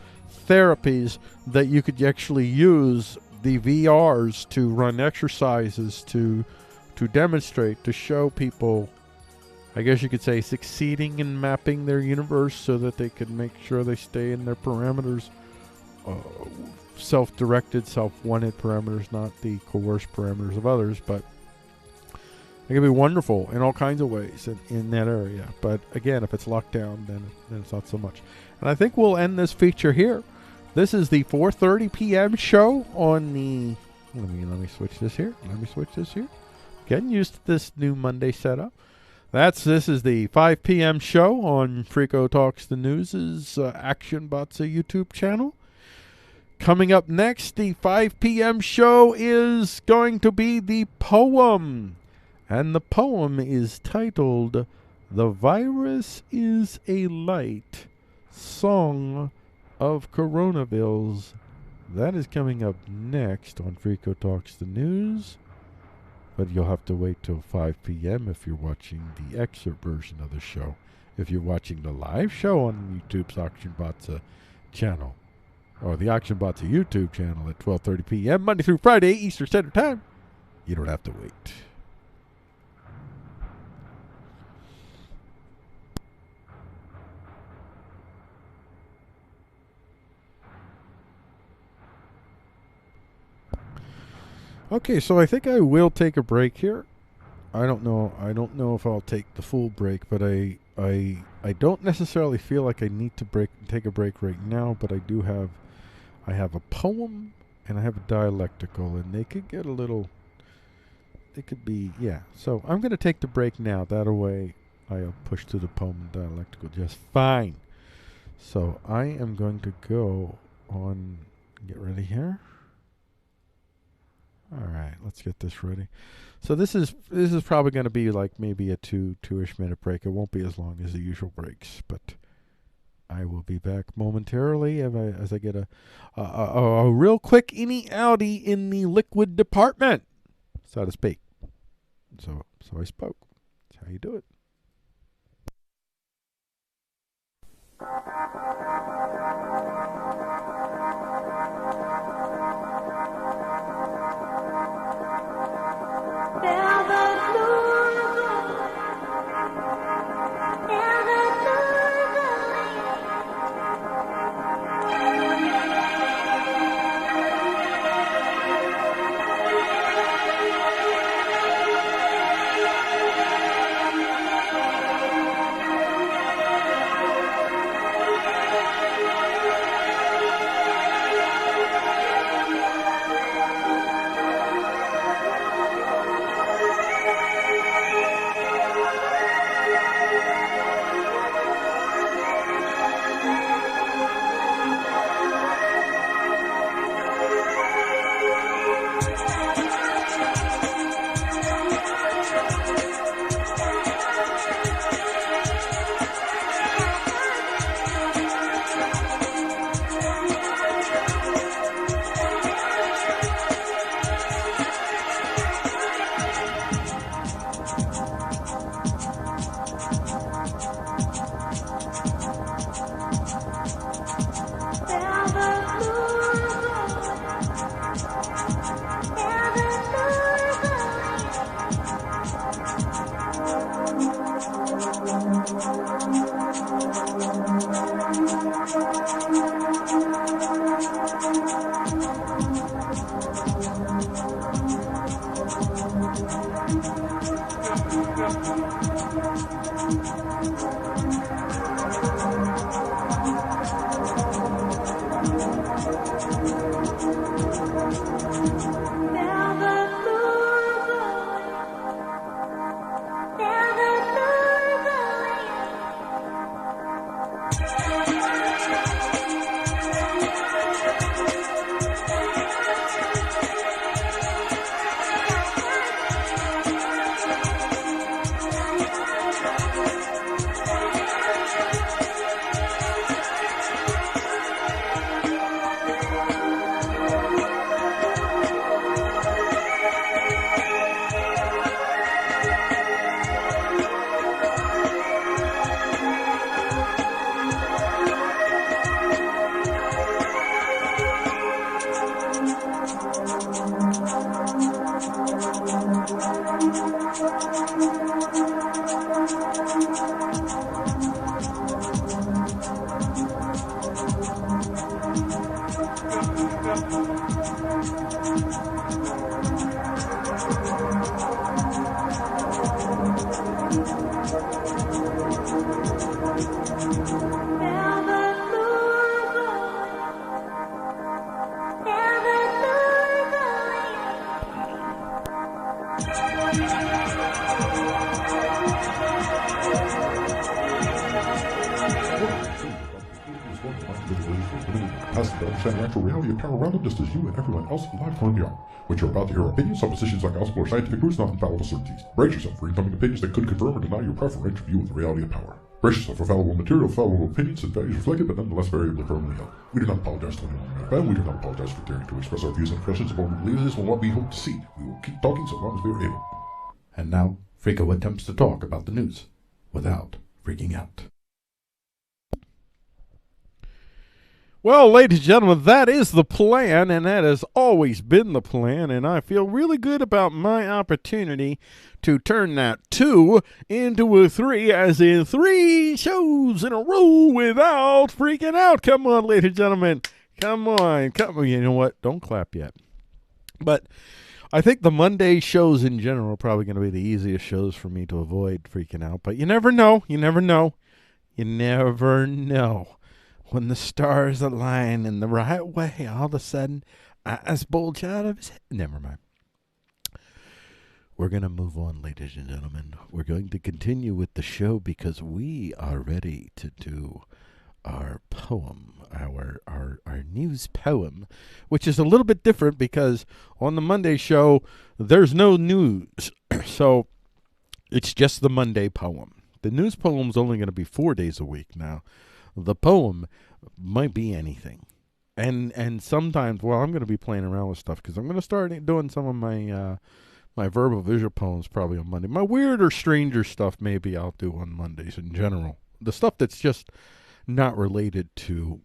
therapies that you could actually use the VRs to run exercises, to demonstrate, to show people, I guess you could say, succeeding in mapping their universe so that they can make sure they stay in their parameters, self-directed, self-wanted parameters, not the coerced parameters of others. But it can be wonderful in all kinds of ways in that area. But again, if it's locked down, then it's not so much. And I think we'll end this feature here. This is the 4:30 p.m. show on the... Let me switch this here. Getting used to this new Monday setup. This is the 5 p.m. show on Frico Talks the News' Action Bots YouTube channel. Coming up next, the 5 p.m. show is going to be the poem. And the poem is titled, "The Virus is a Light, Song of Coronavilles." That is coming up next on Frico Talks the News. But you'll have to wait till 5 p.m. if you're watching the excerpt version of the show. If you're watching the live show on YouTube's Action Bots channel, or the Action Bots YouTube channel at 12:30 p.m. Monday through Friday, Eastern Standard Time, you don't have to wait. Okay, so I think I will take a break here. I don't know if I'll take the full break, but I don't necessarily feel like I need to take a break right now, but I have a poem and I have a dialectical, and they could get a little, it could be, yeah. So I'm going to take the break now. That way I'll push through the poem and dialectical just fine. So I am going to go on, get ready here. All right, let's get this ready. So this is probably going to be like maybe a two-ish minute break. It won't be as long as the usual breaks, but I will be back momentarily as I get a real quick innie outie in the liquid department, so to speak. So I spoke. That's how you do it. Capacity to understand the actual reality of power around them just as you and everyone else alive currently are. What you're about to hear are opinions, suppositions, like gospel or scientific truths, not infallible certainties. Brace yourself for incoming opinions that could confirm or deny your preferential view of the reality of power. Brace yourself for fallible material, fallible opinions, and values reflected but nonetheless variably firmly held. We do not apologize to anyone we offend. We do not apologize for daring to express our views and impressions of what we believe is and what we hope to see. We will keep talking so long as we are able. And now, Frico attempts to talk about the news without freaking out. Well, ladies and gentlemen, that is the plan, and that has always been the plan, and I feel really good about my opportunity to turn that 2 into a 3, as in 3 shows in a row without freaking out. Come on, ladies and gentlemen. Come on. You know what? Don't clap yet. But I think the Monday shows in general are probably going to be the easiest shows for me to avoid freaking out, but you never know. You never know. You never know. When the stars align in the right way, all of a sudden, eyes bulge out of his head. Never mind. We're going to move on, ladies and gentlemen. We're going to continue with the show because we are ready to do our poem, our news poem, which is a little bit different because on the Monday show, there's no news. So it's just the Monday poem. The news poem's only going to be 4 days a week now. The poem might be anything. And sometimes, well, I'm going to be playing around with stuff because I'm going to start doing some of my my verbal visual poems probably on Monday. My weird or stranger stuff maybe I'll do on Mondays in general. The stuff that's just not related to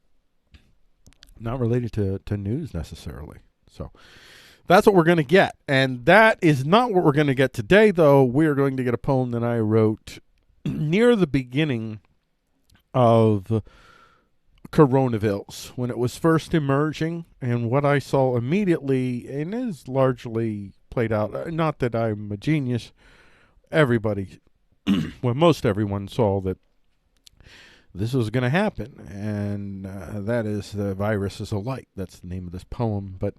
news necessarily. So that's what we're going to get. And that is not what we're going to get today, though. We're going to get a poem that I wrote near the beginning of Coronavilles, when it was first emerging, and what I saw immediately, and is largely played out. Not that I'm a genius. Everybody, well, most everyone saw that this was going to happen, and that is the virus is a light. That's the name of this poem. But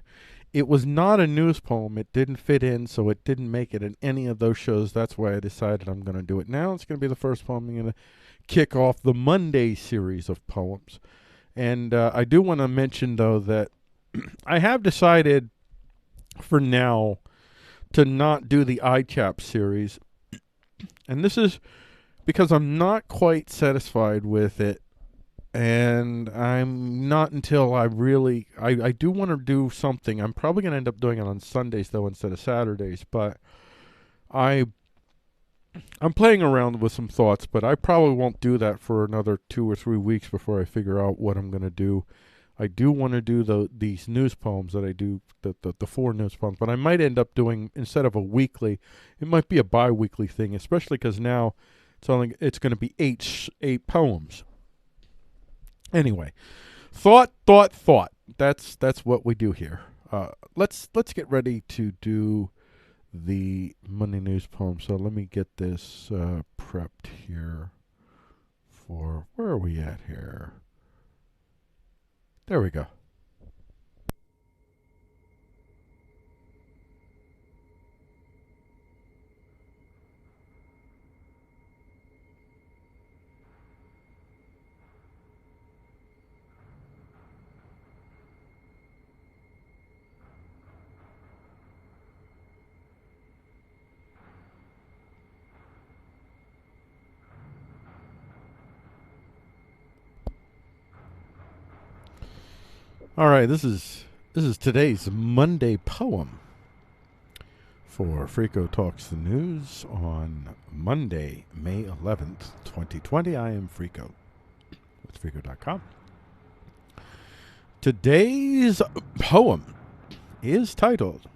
it was not a news poem. It didn't fit in, so it didn't make it in any of those shows. That's why I decided I'm going to do it now. It's going to be the first poem. I'm going to kick off the Monday series of poems. And I do want to mention, though, that I have decided for now to not do the ICAP series. And this is because I'm not quite satisfied with it. And I'm not until I really... I do want to do something. I'm probably going to end up doing it on Sundays, though, instead of Saturdays. But I'm playing around with some thoughts, but I probably won't do that for another 2 or 3 weeks before I figure out what I'm going to do. I do want to do these news poems that I do, the 4 news poems, but I might end up doing, instead of a weekly, it might be a bi-weekly thing, especially because now it's going to be 8 poems. Anyway, thought. That's what we do here. Let's get ready to do the Monday news poem. So let me get this prepped here for, where are we at here? There we go. All right, this is today's Monday poem for Frico Talks the News on Monday, May 11th, 2020. I am Frico with Frico.com. Today's poem is titled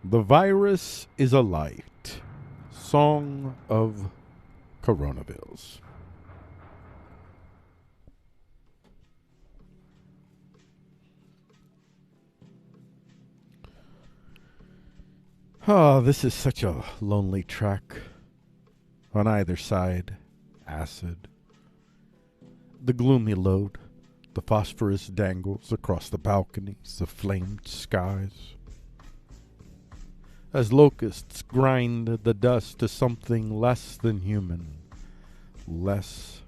"The Virus is a Light," Song of Coronavilles. Oh, this is such a lonely track. On either side, acid. The gloomy load, the phosphorus dangles across the balconies, the flamed skies. As locusts grind the dust to something less than human. Less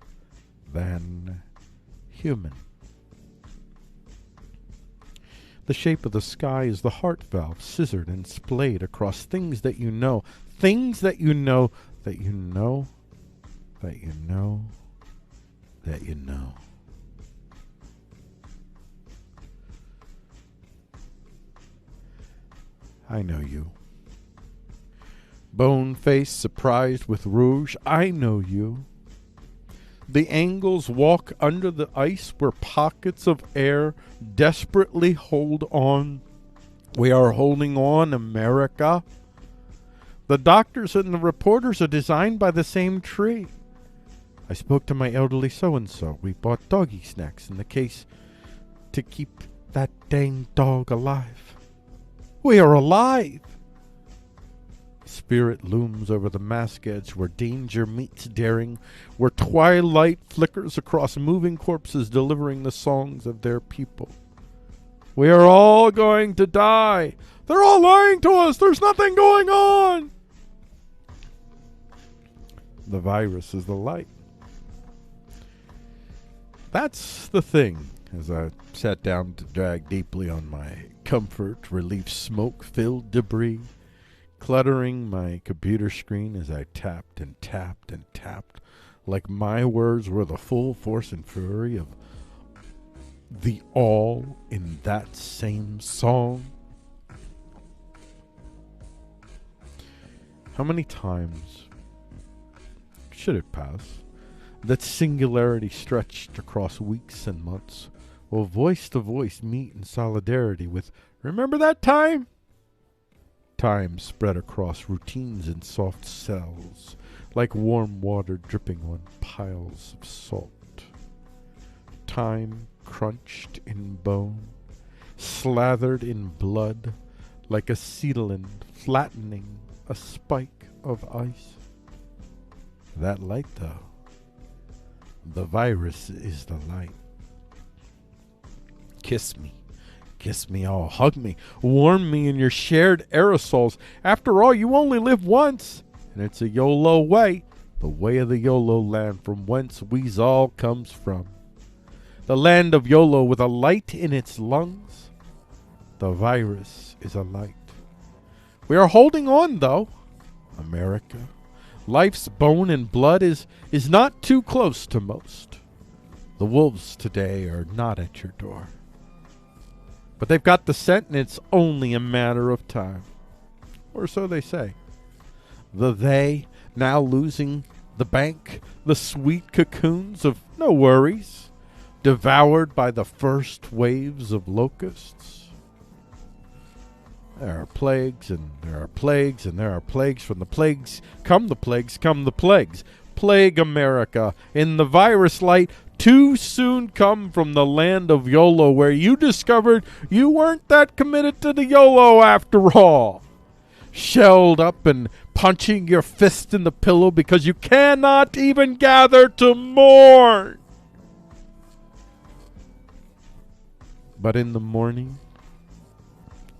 than human. The shape of the sky is the heart valve, scissored and splayed across things that you know. Things that you know, that you know, that you know, that you know. I know you. Bone face surprised with rouge, I know you. The angles walk under the ice where pockets of air desperately hold on. We are holding on, America. The doctors and the reporters are designed by the same tree. I spoke to my elderly so-and-so. We bought doggy snacks in the case to keep that dang dog alive. We are alive. Spirit looms over the mask edge where danger meets daring, where twilight flickers across moving corpses delivering the songs of their people. We are all going to die. They're all lying to us. There's nothing going on. The virus is the light. That's the thing. As I sat down to drag deeply on my comfort relief smoke-filled debris, cluttering my computer screen as I tapped and tapped and tapped, like my words were the full force and fury of the all in that same song. How many times should it pass that singularity stretched across weeks and months will voice to voice meet in solidarity with, remember that time? Time spread across routines and soft cells, like warm water dripping on piles of salt. Time crunched in bone, slathered in blood, like acetylene flattening a spike of ice. That light, though, the virus is the light. Kiss me all, hug me, warm me in your shared aerosols. After all, you only live once, and it's a YOLO way, the way of the YOLO land from whence we's all comes from. The land of YOLO with a light in its lungs. The virus is a light. We are holding on, though, America. Life's bone and blood is not too close to most. The wolves today are not at your door. But they've got the scent, and it's only a matter of time. Or so they say. The they, now losing the bank, the sweet cocoons of no worries, devoured by the first waves of locusts. There are plagues, and there are plagues, and there are plagues. From the plagues come the plagues, come the plagues. Plague America, in the virus light, too soon come from the land of YOLO, where you discovered you weren't that committed to the YOLO after all. Shelled up and punching your fist in the pillow because you cannot even gather to mourn. But in the morning,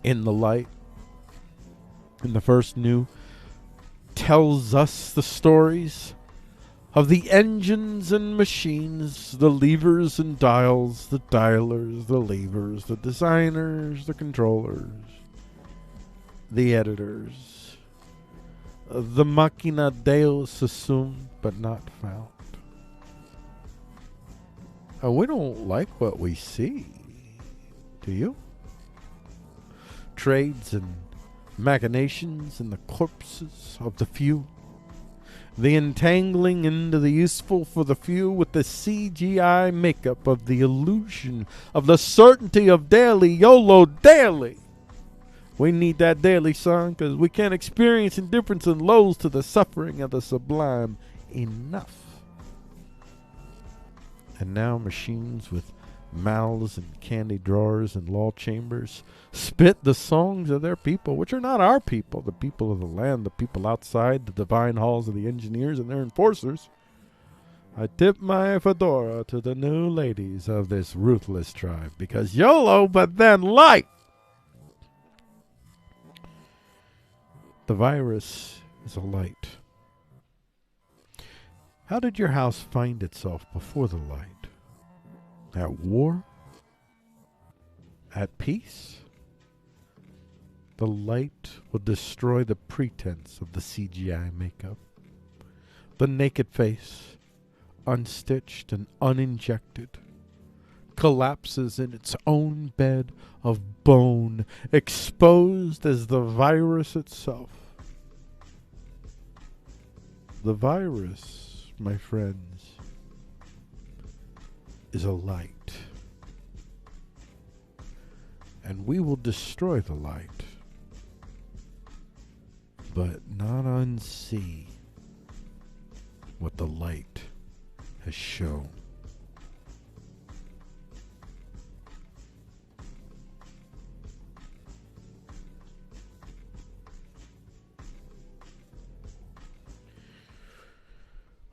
in the light, in the first new, tells us the stories of the engines and machines, the levers and dials, the dialers, the levers, the designers, the controllers, the editors, the machina deus assumed but not found. We don't like what we see, do you? Trades and machinations and the corpses of the few. The entangling into the useful for the few with the CGI makeup of the illusion of the certainty of daily YOLO daily. We need that daily, son, because we can't experience indifference and lows to the suffering of the sublime enough. And now machines with mouths and candy drawers and law chambers spit the songs of their people, which are not our people, the people of the land, the people outside the divine halls of the engineers and their enforcers. I tip my fedora to the new ladies of this ruthless tribe, because YOLO, but then light. The virus is a light. How did your house find itself before the light? At war? At peace? The light will destroy the pretense of the CGI makeup. The naked face, unstitched and uninjected, collapses in its own bed of bone, exposed as the virus itself. The virus, my friends, is a light. And we will destroy the light, but not unsee what the light has shown.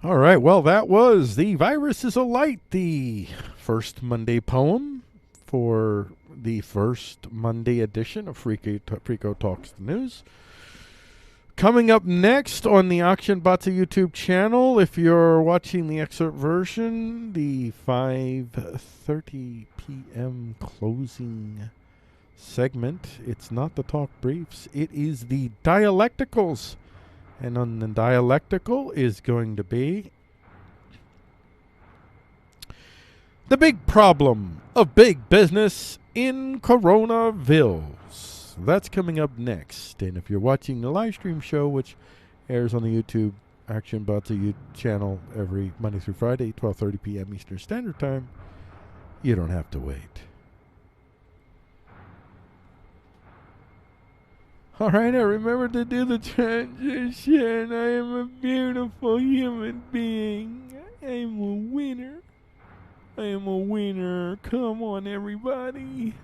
All right, well, that was The Virus is a Light, the first Monday poem for the first Monday edition of Freako Talks the News. Coming up next on the Auction Batsa YouTube channel, if you're watching the excerpt version, the 5:30 p.m. closing segment. It's not the talk briefs, it is the dialecticals. And on the dialectical is going to be the big problem of big business in Coronavilles. That's coming up next. And if you're watching the live stream show, which Airs on the YouTube Action Bots channel every Monday through Friday, 12:30 p.m. Eastern Standard Time. You don't have to wait. All right, I remember to do the transition. I am a beautiful human being. I'm a winner. I am a winner. Come on, everybody.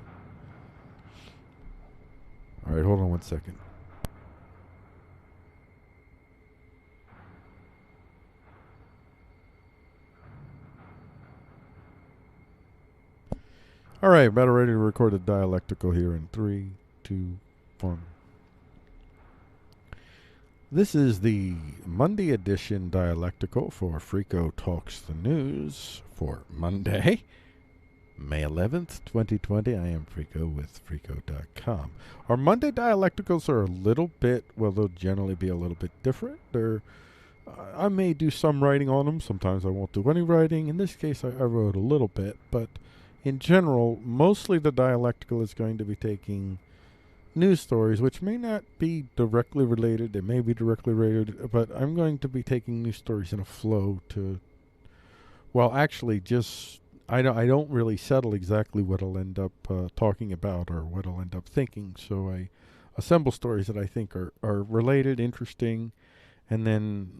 All right, hold on one second. All right, about ready to record a dialectical here in 3, 2, 1. This is the Monday edition dialectical for Frico Talks the News for Monday, May 11th, 2020. I am Frico with Frico.com. Our Monday dialecticals are a little bit, well, they'll generally be a little bit different. I may do some writing on them. Sometimes I won't do any writing. In this case, I wrote a little bit, but in general, mostly the dialectical is going to be taking news stories, which may not be directly related. It may be directly related, but I'm going to be taking news stories in a flow to, well, actually just, I don't really settle exactly what I'll end up talking about or what I'll end up thinking. So I assemble stories that I think are related, interesting, and then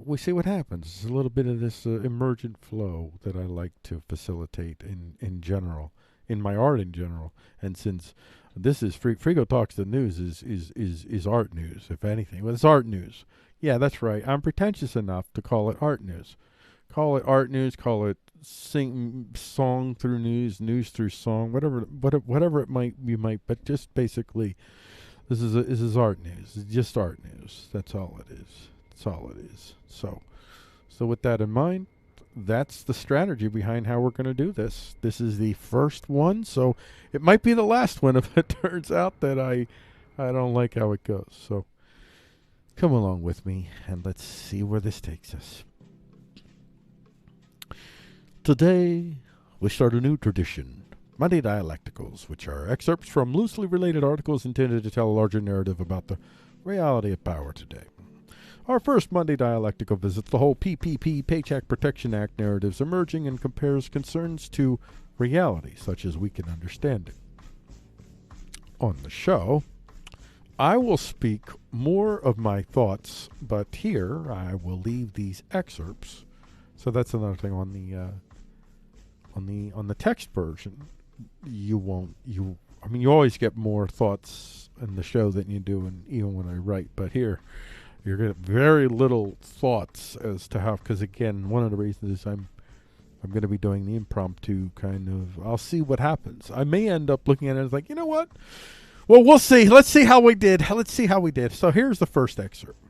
we see what happens. It's a little bit of this emergent flow that I like to facilitate in general, in my art in general. And since this is Frigo Talks the News is art news, if anything. Well, it's art news. Yeah, that's right. I'm pretentious enough to call it art news. Call it art news, call it song through news, news through song, whatever it might be, but just basically this is art news. It's just art news. That's all it is. That's all it is. So with that in mind, that's the strategy behind how we're going to do this. This is the first one, so it might be the last one if it turns out that I don't like how it goes. So come along with me and let's see where this takes us. Today, we start a new tradition, Monday Dialecticals, which are excerpts from loosely related articles intended to tell a larger narrative about the reality of power today. Our first Monday Dialectical visits the whole PPP, Paycheck Protection Act narratives emerging and compares concerns to reality, such as we can understand it. On the show, I will speak more of my thoughts, but here I will leave these excerpts. So that's another thing on the text version. You always get more thoughts in the show than you do even when I write, but here you're going to get very little thoughts as to how, because again, one of the reasons is I'm going to be doing the impromptu kind of, I'll see what happens. I may end up looking at it as like, you know what? Well, we'll see. Let's see how we did. So here's the first excerpt.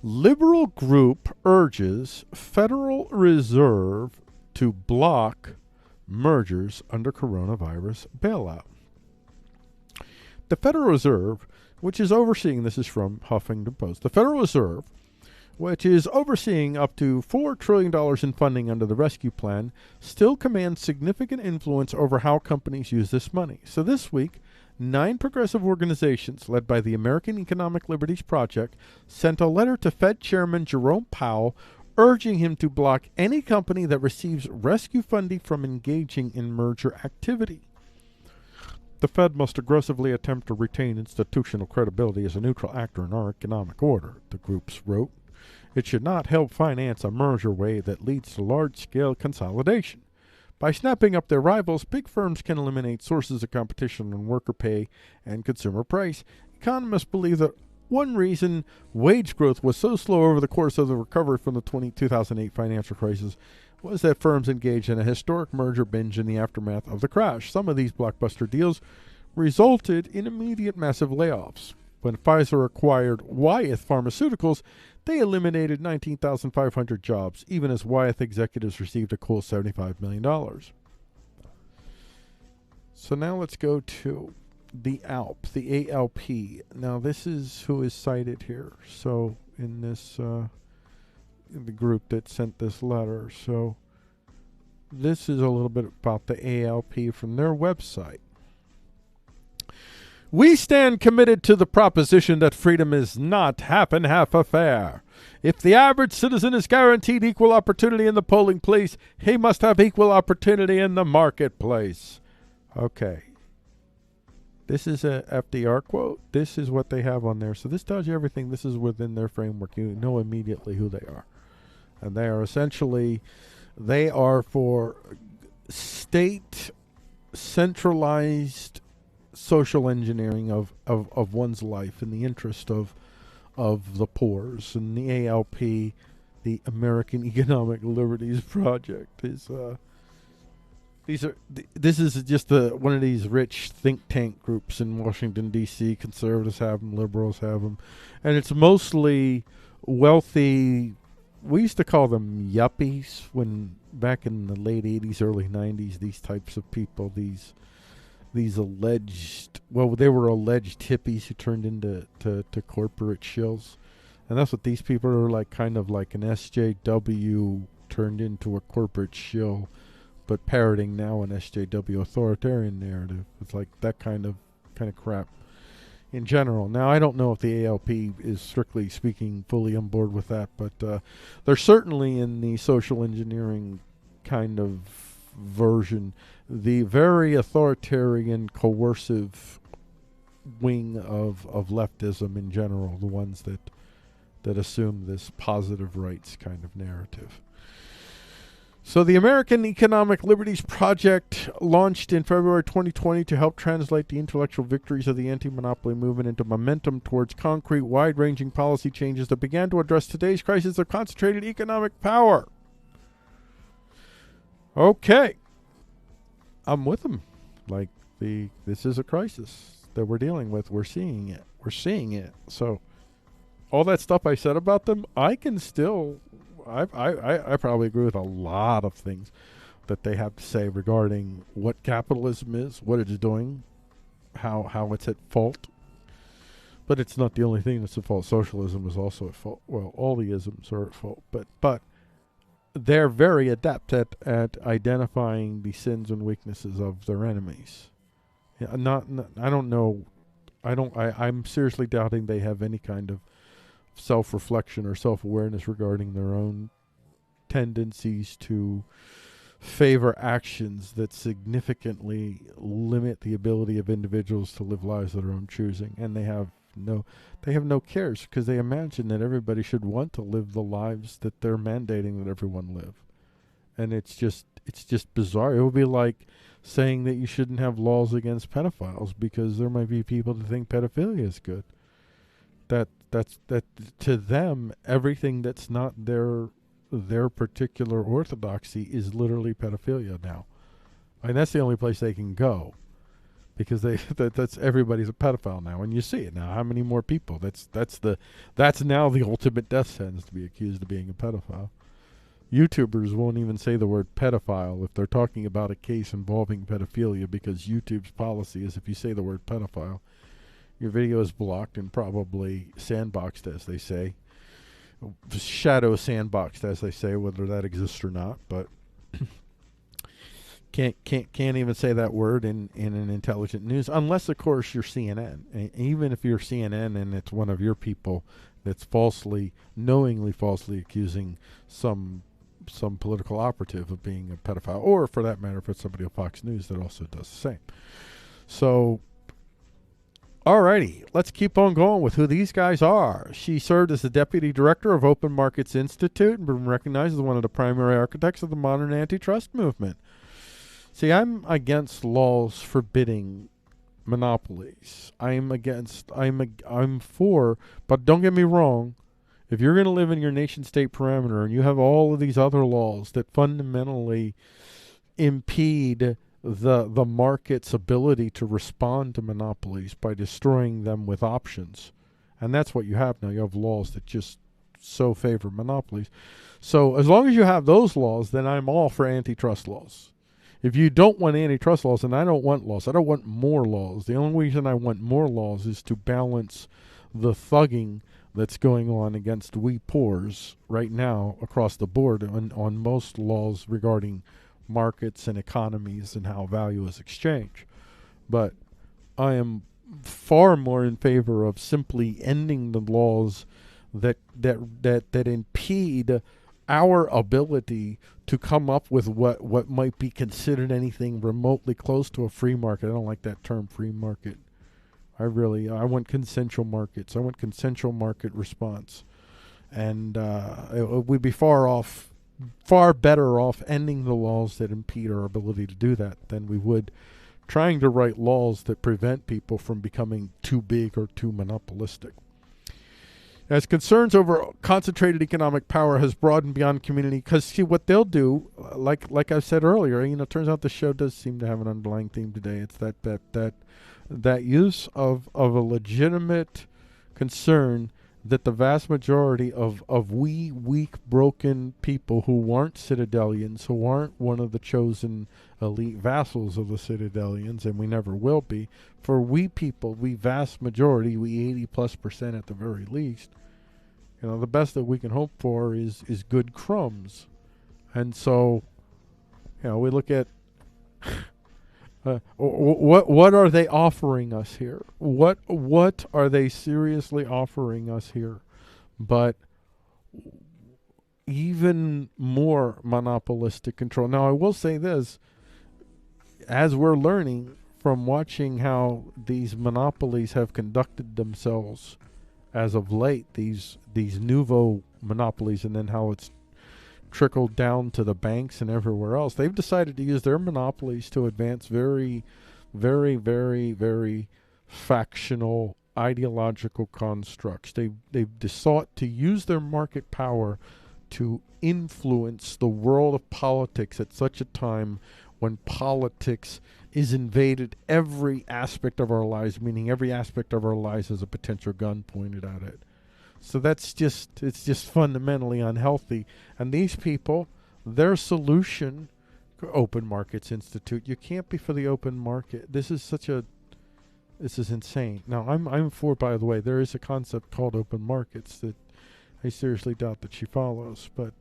Liberal group urges Federal Reserve to block mergers under coronavirus bailout. The Federal Reserve, which is overseeing, this is from Huffington Post, the Federal Reserve, which is overseeing up to $4 trillion in funding under the rescue plan, still commands significant influence over how companies use this money. So this week, 9 progressive organizations, led by the American Economic Liberties Project, sent a letter to Fed Chairman Jerome Powell urging him to block any company that receives rescue funding from engaging in merger activity. The Fed must aggressively attempt to retain institutional credibility as a neutral actor in our economic order, the groups wrote. It should not help finance a merger wave that leads to large-scale consolidation. By snapping up their rivals, big firms can eliminate sources of competition on worker pay and consumer price. Economists believe that one reason wage growth was so slow over the course of the recovery from the 2008 financial crisis was that firms engaged in a historic merger binge in the aftermath of the crash. Some of these blockbuster deals resulted in immediate massive layoffs. When Pfizer acquired Wyeth Pharmaceuticals, they eliminated 19,500 jobs, even as Wyeth executives received a cool $75 million. So now let's go to the ALP, the ALP. Now this is who is cited here. So in this, in the group that sent this letter. So this is a little bit about the ALP from their website. We stand committed to the proposition that freedom is not half and half affair. If the average citizen is guaranteed equal opportunity in the polling place, he must have equal opportunity in the marketplace. Okay. This is a FDR quote. This is what they have on there. So this tells you everything. This is within their framework. You know immediately who they are. And they are essentially, they are for state centralized social engineering of one's life in the interest of the poors. And the ALP, the American Economic Liberties Project, is this is just one of these rich think tank groups in Washington, D.C. Conservatives have them, liberals have them. And it's mostly wealthy. We used to call them yuppies when back in the late 80s, early 90s, these types of people, these alleged, well, they were alleged hippies who turned into to corporate shills. And that's what these people are like, kind of like an SJW turned into a corporate shill, but parroting now an SJW authoritarian narrative. It's like that kind of crap in general. Now, I don't know if the ALP is strictly speaking fully on board with that, but they're certainly in the social engineering kind of version, the very authoritarian, coercive wing of leftism in general, the ones that assume this positive rights kind of narrative. So the American Economic Liberties Project launched in February 2020 to help translate the intellectual victories of the anti-monopoly movement into momentum towards concrete, wide-ranging policy changes that began to address today's crisis of concentrated economic power. Okay. I'm with them. Like, this is a crisis that we're dealing with. We're seeing it. So all that stuff I said about them, I can still... I probably agree with a lot of things that they have to say regarding what capitalism is, what it's doing, how it's at fault. But it's not the only thing that's at fault. Socialism is also at fault. Well, all the isms are at fault. But they're very adept at identifying the sins and weaknesses of their enemies. Yeah, I don't know. I'm seriously doubting they have any kind of self-reflection or self-awareness regarding their own tendencies to favor actions that significantly limit the ability of individuals to live lives of their own choosing. And they have no cares, because they imagine that everybody should want to live the lives that they're mandating that everyone live. And it's just bizarre. It would be like saying that you shouldn't have laws against pedophiles because there might be people that think pedophilia is good. That to them, everything that's not their particular orthodoxy is literally pedophilia now. I mean, that's the only place they can go, because that's everybody's a pedophile now, and you see it now. How many more people? That's now the ultimate death sentence, to be accused of being a pedophile. YouTubers won't even say the word pedophile if they're talking about a case involving pedophilia, because YouTube's policy is if you say the word pedophile, your video is blocked and probably sandboxed, as they say. Shadow sandboxed, as they say, whether that exists or not. But can't even say that word in an intelligent news, unless, of course, you're CNN. And even if you're CNN and it's one of your people that's knowingly falsely accusing some political operative of being a pedophile, or for that matter, if it's somebody on Fox News that also does the same. So, alrighty, let's keep on going with who these guys are. She served as the deputy director of Open Markets Institute and been recognized as one of the primary architects of the modern antitrust movement. See, I'm against laws forbidding monopolies. I'm for, but don't get me wrong, if you're going to live in your nation-state parameter and you have all of these other laws that fundamentally impede the market's ability to respond to monopolies by destroying them with options, and that's what you have now. You have laws that just so favor monopolies. So as long as you have those laws, then I'm all for antitrust laws. If you don't want antitrust laws, and I don't want laws, I don't want more laws. The only reason I want more laws is to balance the thugging that's going on against we poors right now across the board on most laws regarding markets and economies and how value is exchanged. But I am far more in favor of simply ending the laws that impede our ability to come up with what might be considered anything remotely close to a free market. I don't like that term, free market. I want consensual markets. I want consensual market response. And we'd be far better off ending the laws that impede our ability to do that than we would trying to write laws that prevent people from becoming too big or too monopolistic. As concerns over concentrated economic power has broadened beyond community, because see what they'll do, like I said earlier, it turns out the show does seem to have an underlying theme today. It's that use of a legitimate concern that the vast majority of weak, broken people who aren't Citadelians, who aren't one of the chosen elite vassals of the Citadelians, and we never will be, for we people, we vast majority, we 80+% at the very least, the best that we can hope for is good crumbs. And so, we look at what are they offering us here? What are they seriously offering us here? But even more monopolistic control. Now, I will say this, as we're learning from watching how these monopolies have conducted themselves as of late, these nouveau monopolies, and then how it's trickled down to the banks and everywhere else, they've decided to use their monopolies to advance very, very, very, very factional ideological constructs. They've sought to use their market power to influence the world of politics at such a time when politics is invaded every aspect of our lives, meaning every aspect of our lives has a potential gun pointed at it. So it's just fundamentally unhealthy. And these people, their solution, Open Markets Institute, you can't be for the open market. This is insane. Now, I'm for, by the way, there is a concept called open markets that I seriously doubt that she follows. But,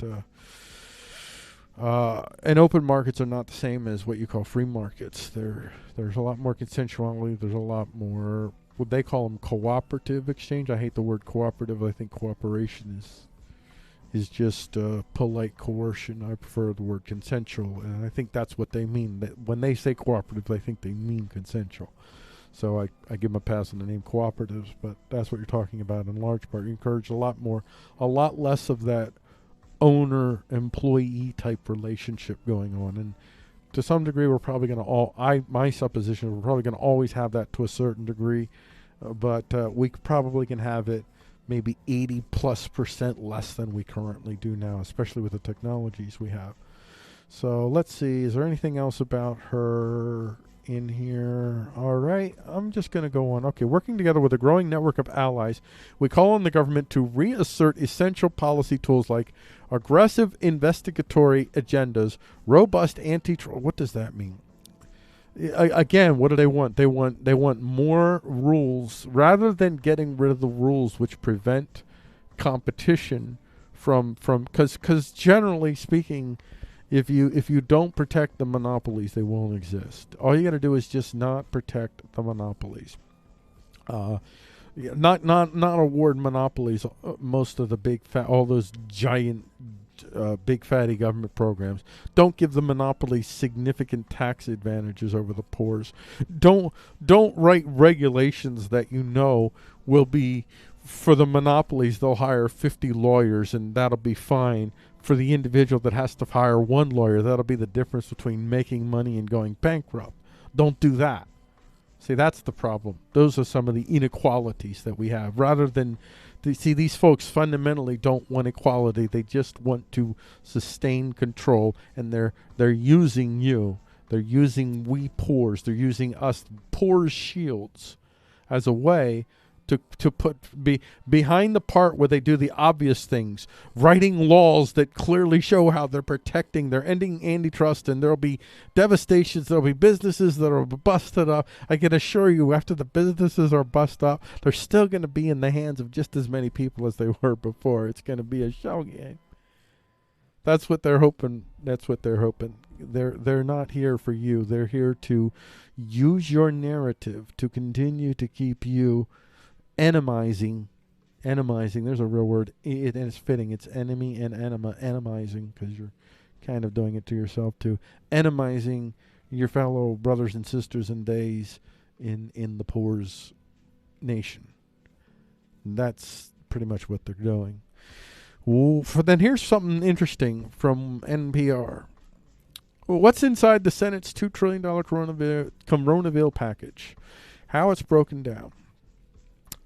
and open markets are not the same as what you call free markets. There's a lot more consensuality. There's a lot more, what they call them, cooperative exchange. I hate the word cooperative. I think cooperation is just polite coercion. I prefer the word consensual, and I think that's what they mean. That when they say cooperative, I think they mean consensual. So I give them a pass on the name cooperatives, but that's what you're talking about in large part. You encourage a lot less of that owner-employee type relationship going on, and to some degree, we're probably going to my supposition is we're probably going to always have that to a certain degree, but we probably can have it maybe 80+% less than we currently do now, especially with the technologies we have. So let's see, is there anything else about her in here? All right, I'm just going to go on. Okay, working together with a growing network of allies, we call on the government to reassert essential policy tools like aggressive investigatory agendas, robust anti-trust. What does that mean? Again, what do they want? They want more rules rather than getting rid of the rules which prevent competition from because generally speaking, if you don't protect the monopolies, they won't exist. All you got to do is just not protect the monopolies. Not award monopolies. Most of the all those giant big fatty government programs. Don't give the monopolies significant tax advantages over the poors. Don't write regulations that will be for the monopolies. They'll hire 50 lawyers and that'll be fine. For the individual that has to hire one lawyer, that'll be the difference between making money and going bankrupt. Don't do that. See, that's the problem. Those are some of the inequalities that we have. Rather than, see, these folks fundamentally don't want equality. They just want to sustain control, and they're using you. They're using we poors. They're using us poor shields as a way to put behind the part where they do the obvious things, writing laws that clearly show how they're protecting, they're ending antitrust, and there'll be devastations, there'll be businesses that are busted up. I can assure you, after the businesses are busted up, they're still going to be in the hands of just as many people as they were before. It's going to be a shell game. That's what they're hoping. They're not here for you. They're here to use your narrative to continue to keep you enemizing. There's a real word, and it's fitting. It's enemy and enemizing, because you're kind of doing it to yourself too. Enemizing your fellow brothers and sisters and days in the poor's nation. That's pretty much what they're doing. Then here's something interesting from NPR. What's inside the Senate's $2 trillion Coronavilles package? How it's broken down.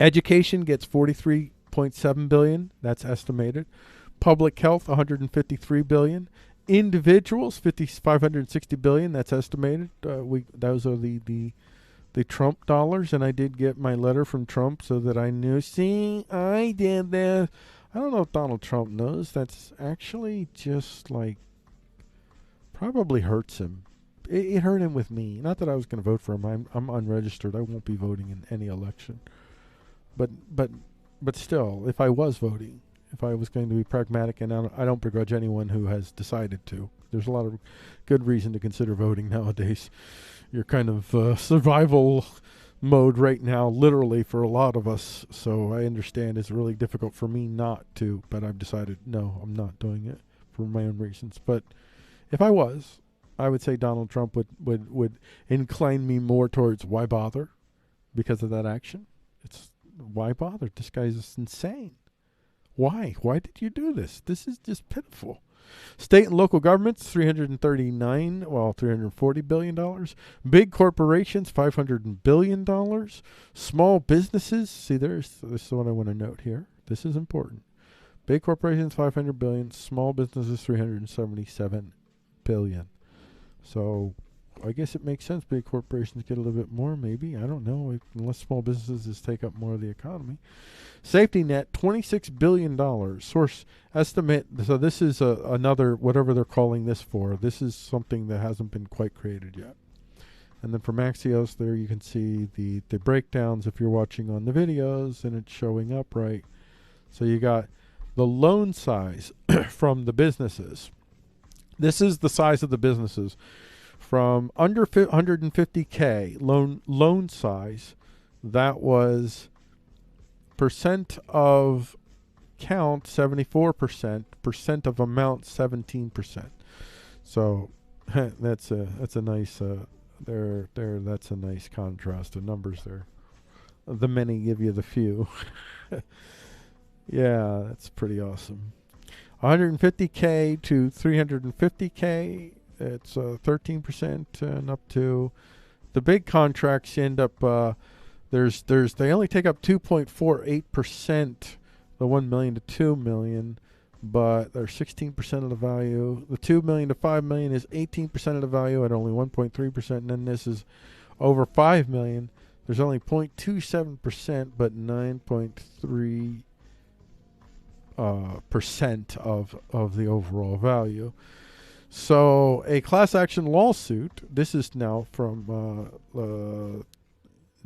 Education gets $43.7 billion. That's estimated. Public health, $153 billion. Individuals, $560 billion. That's estimated. Those are the Trump dollars, and I did get my letter from Trump so that I knew. See, I did that. I don't know if Donald Trump knows. That's actually just like probably hurts him. It hurt him with me. Not that I was going to vote for him. I'm unregistered. I won't be voting in any election. But still, if I was voting, if I was going to be pragmatic, and I don't begrudge anyone who has decided to. There's a lot of good reason to consider voting nowadays. You're kind of survival mode right now, literally, for a lot of us. So I understand it's really difficult for me not to, but I've decided, no, I'm not doing it for my own reasons. But if I was, I would say Donald Trump would incline me more towards why bother because of that action. It's why bother? This guy's insane. Why? Why did you do this? This is just pitiful. State and local governments, $340 billion. Big corporations, $500 billion. Small businesses, see, this is what I want to note here. This is important. Big corporations, $500 billion. Small businesses, $377 billion. So I guess it makes sense big corporations get a little bit more, maybe. I don't know, unless small businesses take up more of the economy. Safety net, $26 billion. Source estimate, so this is another, whatever they're calling this for. This is something that hasn't been quite created yet. And then from Axios, there you can see the breakdowns if you're watching on the videos, and it's showing up right. So you got the loan size from the businesses. This is the size of the businesses. From under 150K loan size, that was percent of count 74%, percent of amount 17%. So that's a nice that's a nice contrast of numbers there. The many give you the few. Yeah, that's pretty awesome. 150K to 350K. It's 13%, and up to the big contracts end up. They only take up 2.48%, the 1 million to 2 million, but they're 16% of the value. The 2 million to 5 million is 18% of the value at only 1.3%, and then this is over 5 million. There's only 0.27%, but 9.3 percent of the overall value. So a class action lawsuit, this is now from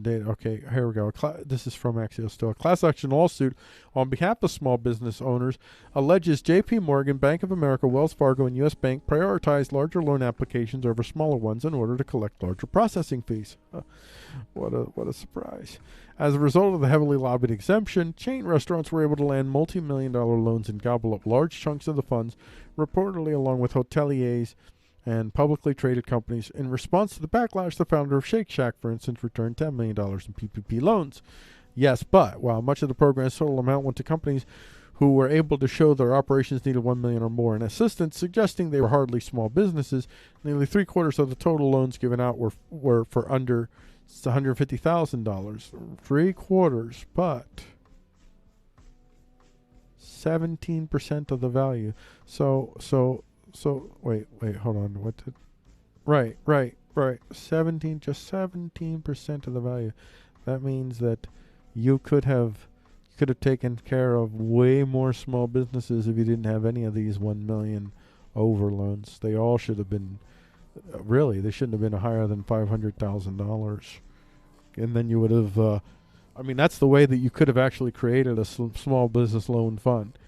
data. Okay, here we go. This is from Axios still. A class action lawsuit on behalf of small business owners alleges J.P. Morgan, Bank of America, Wells Fargo, and U.S. Bank prioritized larger loan applications over smaller ones in order to collect larger processing fees. What a surprise. As a result of the heavily lobbied exemption, chain restaurants were able to land multi-million-dollar loans and gobble up large chunks of the funds, reportedly along with hoteliers and publicly traded companies. In response to the backlash, the founder of Shake Shack, for instance, returned $10 million in PPP loans. Yes, but while much of the program's total amount went to companies who were able to show their operations needed $1 million or more in assistance, suggesting they were hardly small businesses, nearly three-quarters of the total loans given out were for under $150,000. Three-quarters, but 17% of the value. So wait, hold on. What did? Right. 17% of the value. That means that you could have taken care of way more small businesses if you didn't have any of these 1 million over loans. They all should have been, really, they shouldn't have been higher than $500,000. And then you would have, that's the way that you could have actually created a small business loan fund.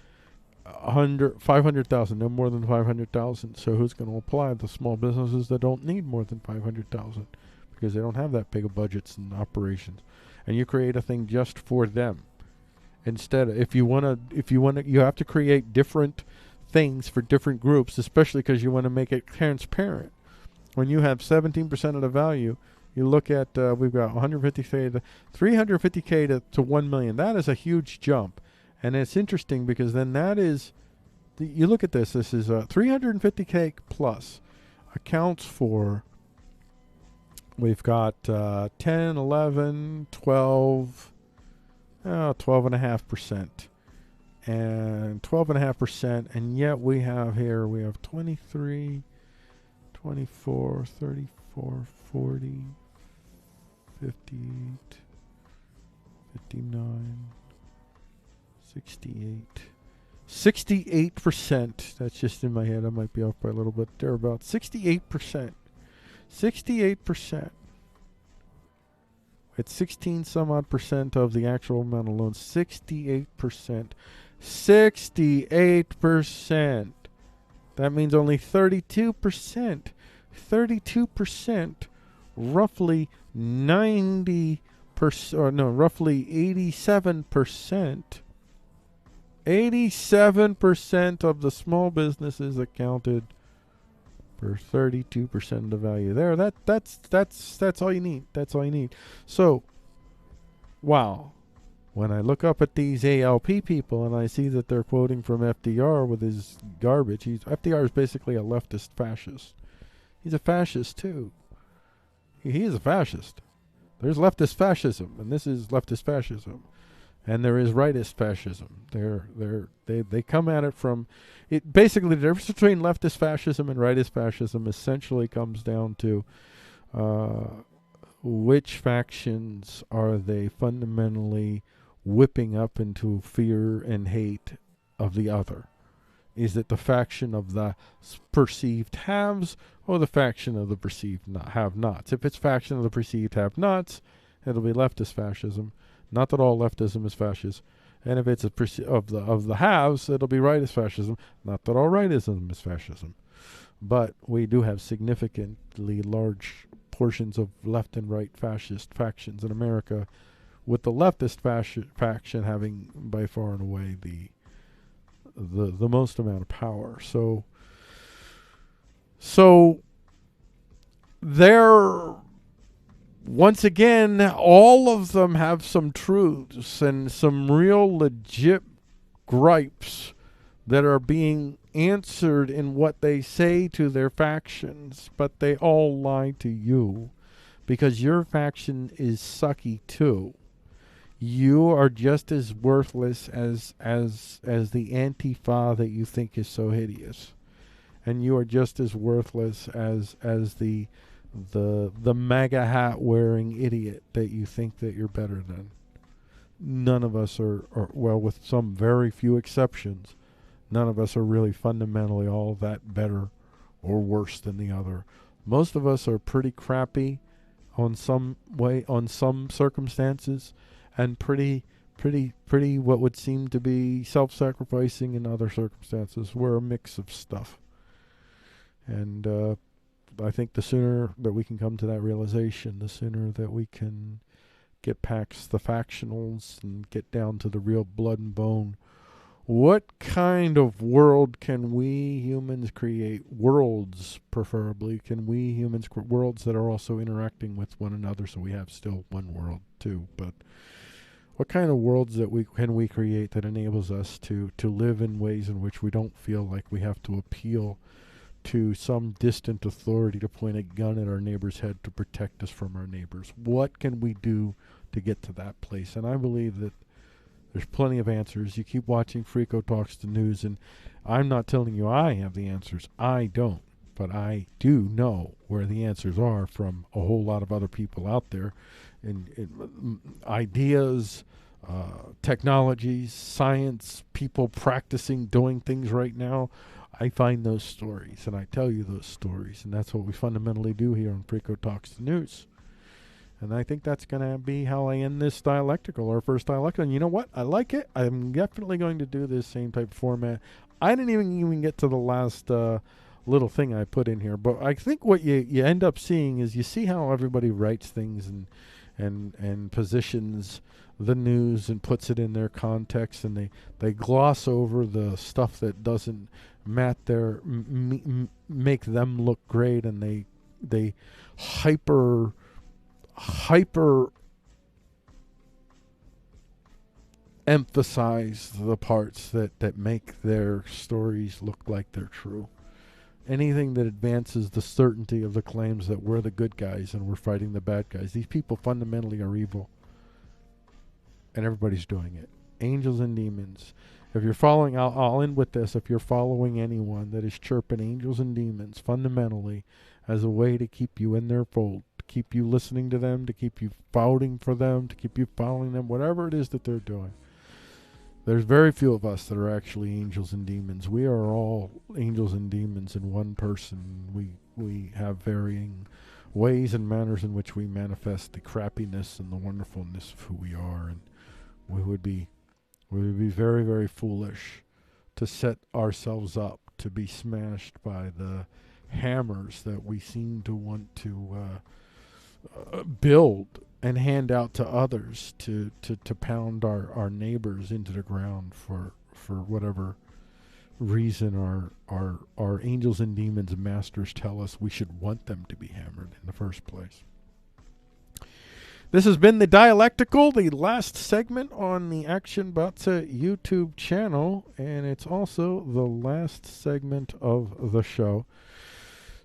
500,000, no more than 500,000. So who's going to apply? The small businesses that don't need more than 500,000 because they don't have that big of budgets and operations. And you create a thing just for them. Instead, if you want to, you have to create different things for different groups, especially because you want to make it transparent. When you have 17% of the value, you look at, we've got 150K to 350K to 1 million. That is a huge jump. And it's interesting because then that is, you look at this is 350K plus accounts for, we've got 10, 11, 12, 12.5%. And 12.5%. And yet we have 23, 24, 34, 40, 58, 59, 68. 68%. That's just in my head. I might be off by a little bit. They're about 68%. 68%. It's 16 some odd percent of the actual amount of loans. 68%. 68%. That means only 32%. 32%. Roughly 90%. Or no, roughly 87%. 87% of the small businesses accounted for 32% of the value there. That's all you need. That's all you need. So, wow. When I look up at these ALP people and I see that they're quoting from FDR with his garbage, FDR is basically a leftist fascist. He's a fascist too. He is a fascist. There's leftist fascism, and this is leftist fascism. And there is rightist fascism. They come at it from it. Basically, the difference between leftist fascism and rightist fascism essentially comes down to which factions are they fundamentally whipping up into fear and hate of the other. Is it the faction of the perceived haves or the faction of the perceived have-nots? If it's faction of the perceived have-nots, it'll be leftist fascism. Not that all leftism is fascist. And if it's of the haves, it'll be rightist fascism. Not that all rightism is fascism. But we do have significantly large portions of left and right fascist factions in America, with the leftist faction having by far and away the most amount of power. So they're, once again, all of them have some truths and some real legit gripes that are being answered in what they say to their factions, but they all lie to you because your faction is sucky too. You are just as worthless as the Antifa that you think is so hideous, and you are just as worthless as the MAGA hat wearing idiot that you think that you're better than. None of us are, well, with some very few exceptions, none of us are really fundamentally all that better or worse than the other. Most of us are pretty crappy on some way, on some circumstances, and pretty what would seem to be self-sacrificing in other circumstances. We're a mix of stuff. And I think the sooner that we can come to that realization, the sooner that we can get past the factionals and get down to the real blood and bone. What kind of world can we humans create? Worlds, preferably. Can we humans create worlds that are also interacting with one another, so we have still one world too? But what kind of worlds that can we create that enables us to live in ways in which we don't feel like we have to appeal to some distant authority to point a gun at our neighbor's head to protect us from our neighbors? What can we do to get to that place? And I believe that there's plenty of answers. You keep watching Frico Talks the News, and I'm not telling you I have the answers. I don't. But I do know where the answers are from a whole lot of other people out there. In ideas, technologies, science, people practicing doing things right now. I find those stories, and I tell you those stories, and that's what we fundamentally do here on Frico Talks the News. And I think that's going to be how I end this dialectical, our first dialectical. And you know what? I like it. I'm definitely going to do this same type of format. I didn't even get to the last little thing I put in here. But I think what you end up seeing is you see how everybody writes things and positions the news and puts it in their context, and they gloss over the stuff that doesn't make them look great, and they hyper emphasize the parts that make their stories look like they're true. Anything that advances the certainty of the claims that we're the good guys and we're fighting the bad guys. These people fundamentally are evil. And everybody's doing it. Angels and demons. If you're following, I'll end with this. If you're following anyone that is chirping angels and demons fundamentally as a way to keep you in their fold, to keep you listening to them, to keep you vouting for them, to keep you following them, whatever it is that they're doing. There's very few of us that are actually angels and demons. We are all angels and demons in one person. We have varying ways and manners in which we manifest the crappiness and the wonderfulness of who we are. And we would be very, very foolish to set ourselves up to be smashed by the hammers that we seem to want to build and hand out to others to pound our neighbors into the ground for whatever reason our angels and demons masters tell us we should want them to be hammered in the first place. This has been the Dialectical, the last segment on the Action Batsa YouTube channel, and it's also the last segment of the show.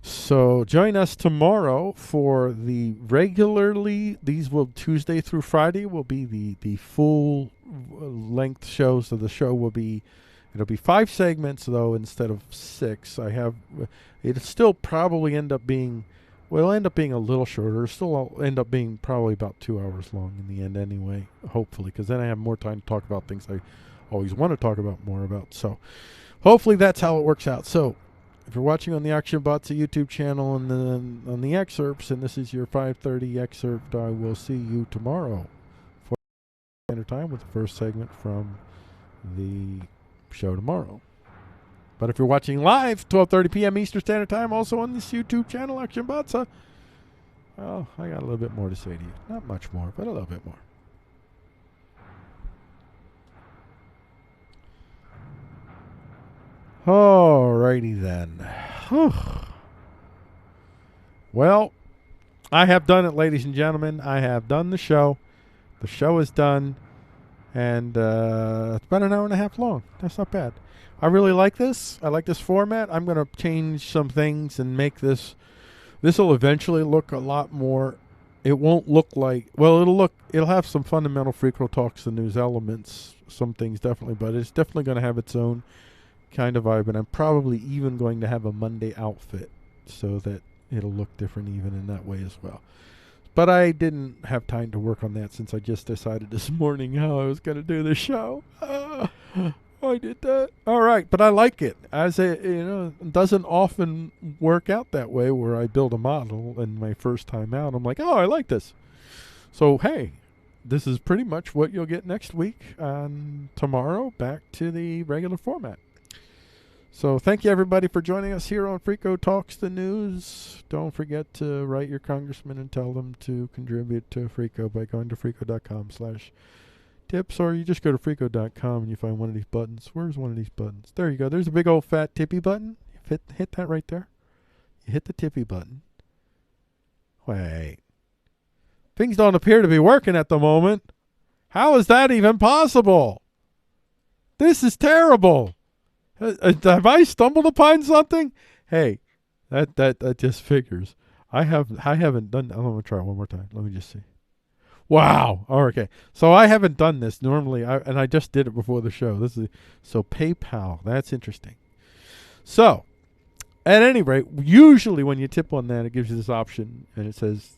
So join us tomorrow for the regularly, these will Tuesday through Friday will be the full length shows. So the show will be, it'll be 5 segments though instead of 6. It'll still probably end up being, well, it'll end up being a little shorter. Still end up being probably about 2 hours long in the end anyway, hopefully, because then I have more time to talk about things I always want to talk about more about. So hopefully that's how it works out. So if you're watching on the Action Batsa YouTube channel and then on the excerpts, and this is your 5:30 excerpt, I will see you tomorrow for standard time with the first segment from the show tomorrow. But if you're watching live, 12:30 p.m. Eastern Standard Time, also on this YouTube channel, Action Batsa, well, I got a little bit more to say to you. Not much more, but a little bit more. Alrighty then. Whew. Well, I have done it, ladies and gentlemen. I have done the show. The show is done. And it's about an hour and a half long. That's not bad. I really like this. I like this format. I'm going to change some things and make this. This will eventually look a lot more. It won't look like, well, it'll have some fundamental Freako Talks and news elements. Some things definitely, but it's definitely going to have its own kind of vibe, and I'm probably even going to have a Monday outfit so that it'll look different even in that way as well. But I didn't have time to work on that since I just decided this morning how I was going to do the show. I did that. All right, but I like it. As it doesn't often work out that way where I build a model and my first time out, I'm like, oh, I like this. So, hey, this is pretty much what you'll get next week. Tomorrow, back to the regular format. So thank you, everybody, for joining us here on Freako Talks the News. Don't forget to write your congressman and tell them to contribute to Freako by going to Freako.com/tips, or you just go to Freako.com and you find one of these buttons. Where's one of these buttons? There you go. There's a big old fat tippy button. Hit that right there. You hit the tippy button. Wait. Things don't appear to be working at the moment. How is that even possible? This is terrible. Have I stumbled upon something? Hey, that just figures. I haven't done. I'm gonna try it one more time. Let me just see. Wow. Oh, okay. So I haven't done this normally, and I just did it before the show. So PayPal. That's interesting. So, at any rate, usually when you tip on that, it gives you this option, and it says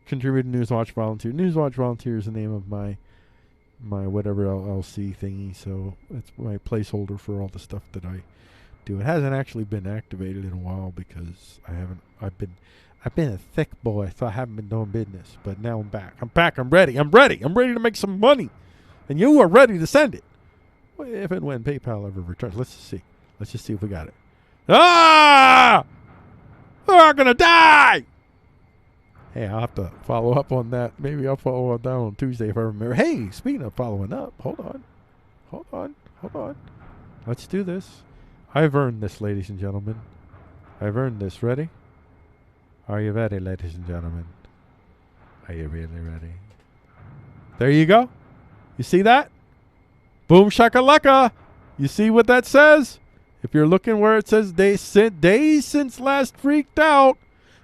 contribute to Newswatch Volunteer. Newswatch Volunteer is the name of my whatever LLC thingy, so it's my placeholder for all the stuff that I do. It hasn't actually been activated in a while because I've been a thick boy, so I haven't been doing business. But now I'm back. I'm back. I'm ready. I'm ready. I'm ready to make some money. And you are ready to send it. Well, if and when PayPal ever returns. Let's just see. Let's just see if we got it. Ah! We're going to die! Hey, I'll have to follow up on that. Maybe I'll follow up down on Tuesday if I remember. Hey, speaking of following up, hold on. Hold on. Hold on. Let's do this. I've earned this, ladies and gentlemen. I've earned this. Ready? Are you ready, ladies and gentlemen? Are you really ready? There you go. You see that? Boom shakalaka. You see what that says? If you're looking where it says days since last freaked out,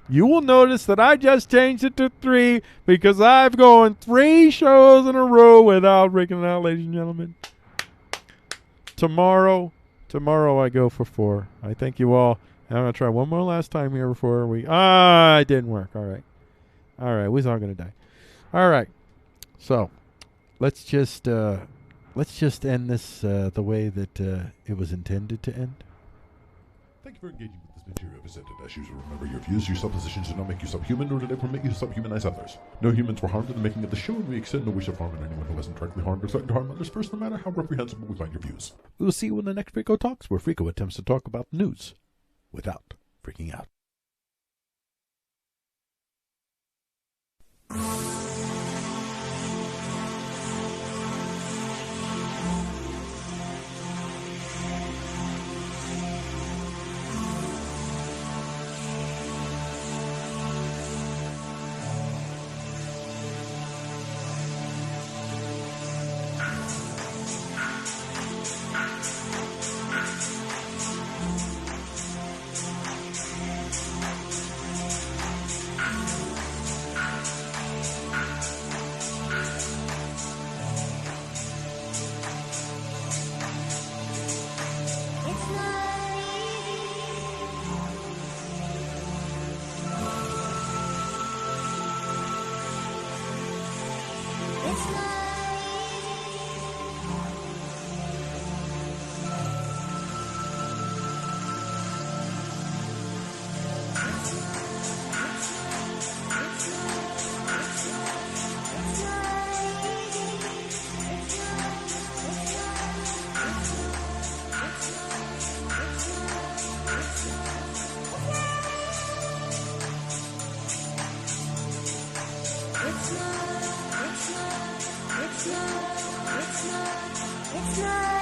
you will notice that I just changed it to 3 because I've gone 3 shows in a row without freaking out, ladies and gentlemen. Tomorrow I go for 4. I thank you all. I'm going to try one more last time here before we... it didn't work. All right. All right. We're all going to die. All right. So, let's just end this the way that it was intended to end. Thank you for engaging with this material presented. As usual, remember your views, your suppositions do not make you subhuman, nor do they permit you to subhumanize others. No humans were harmed in the making of the show, and we extend no wish of harm in anyone who hasn't directly harmed or threatened to harm others first, no matter how reprehensible we find your views. We will see you in the next Frico Talks, where Frico attempts to talk about news without freaking out. It's not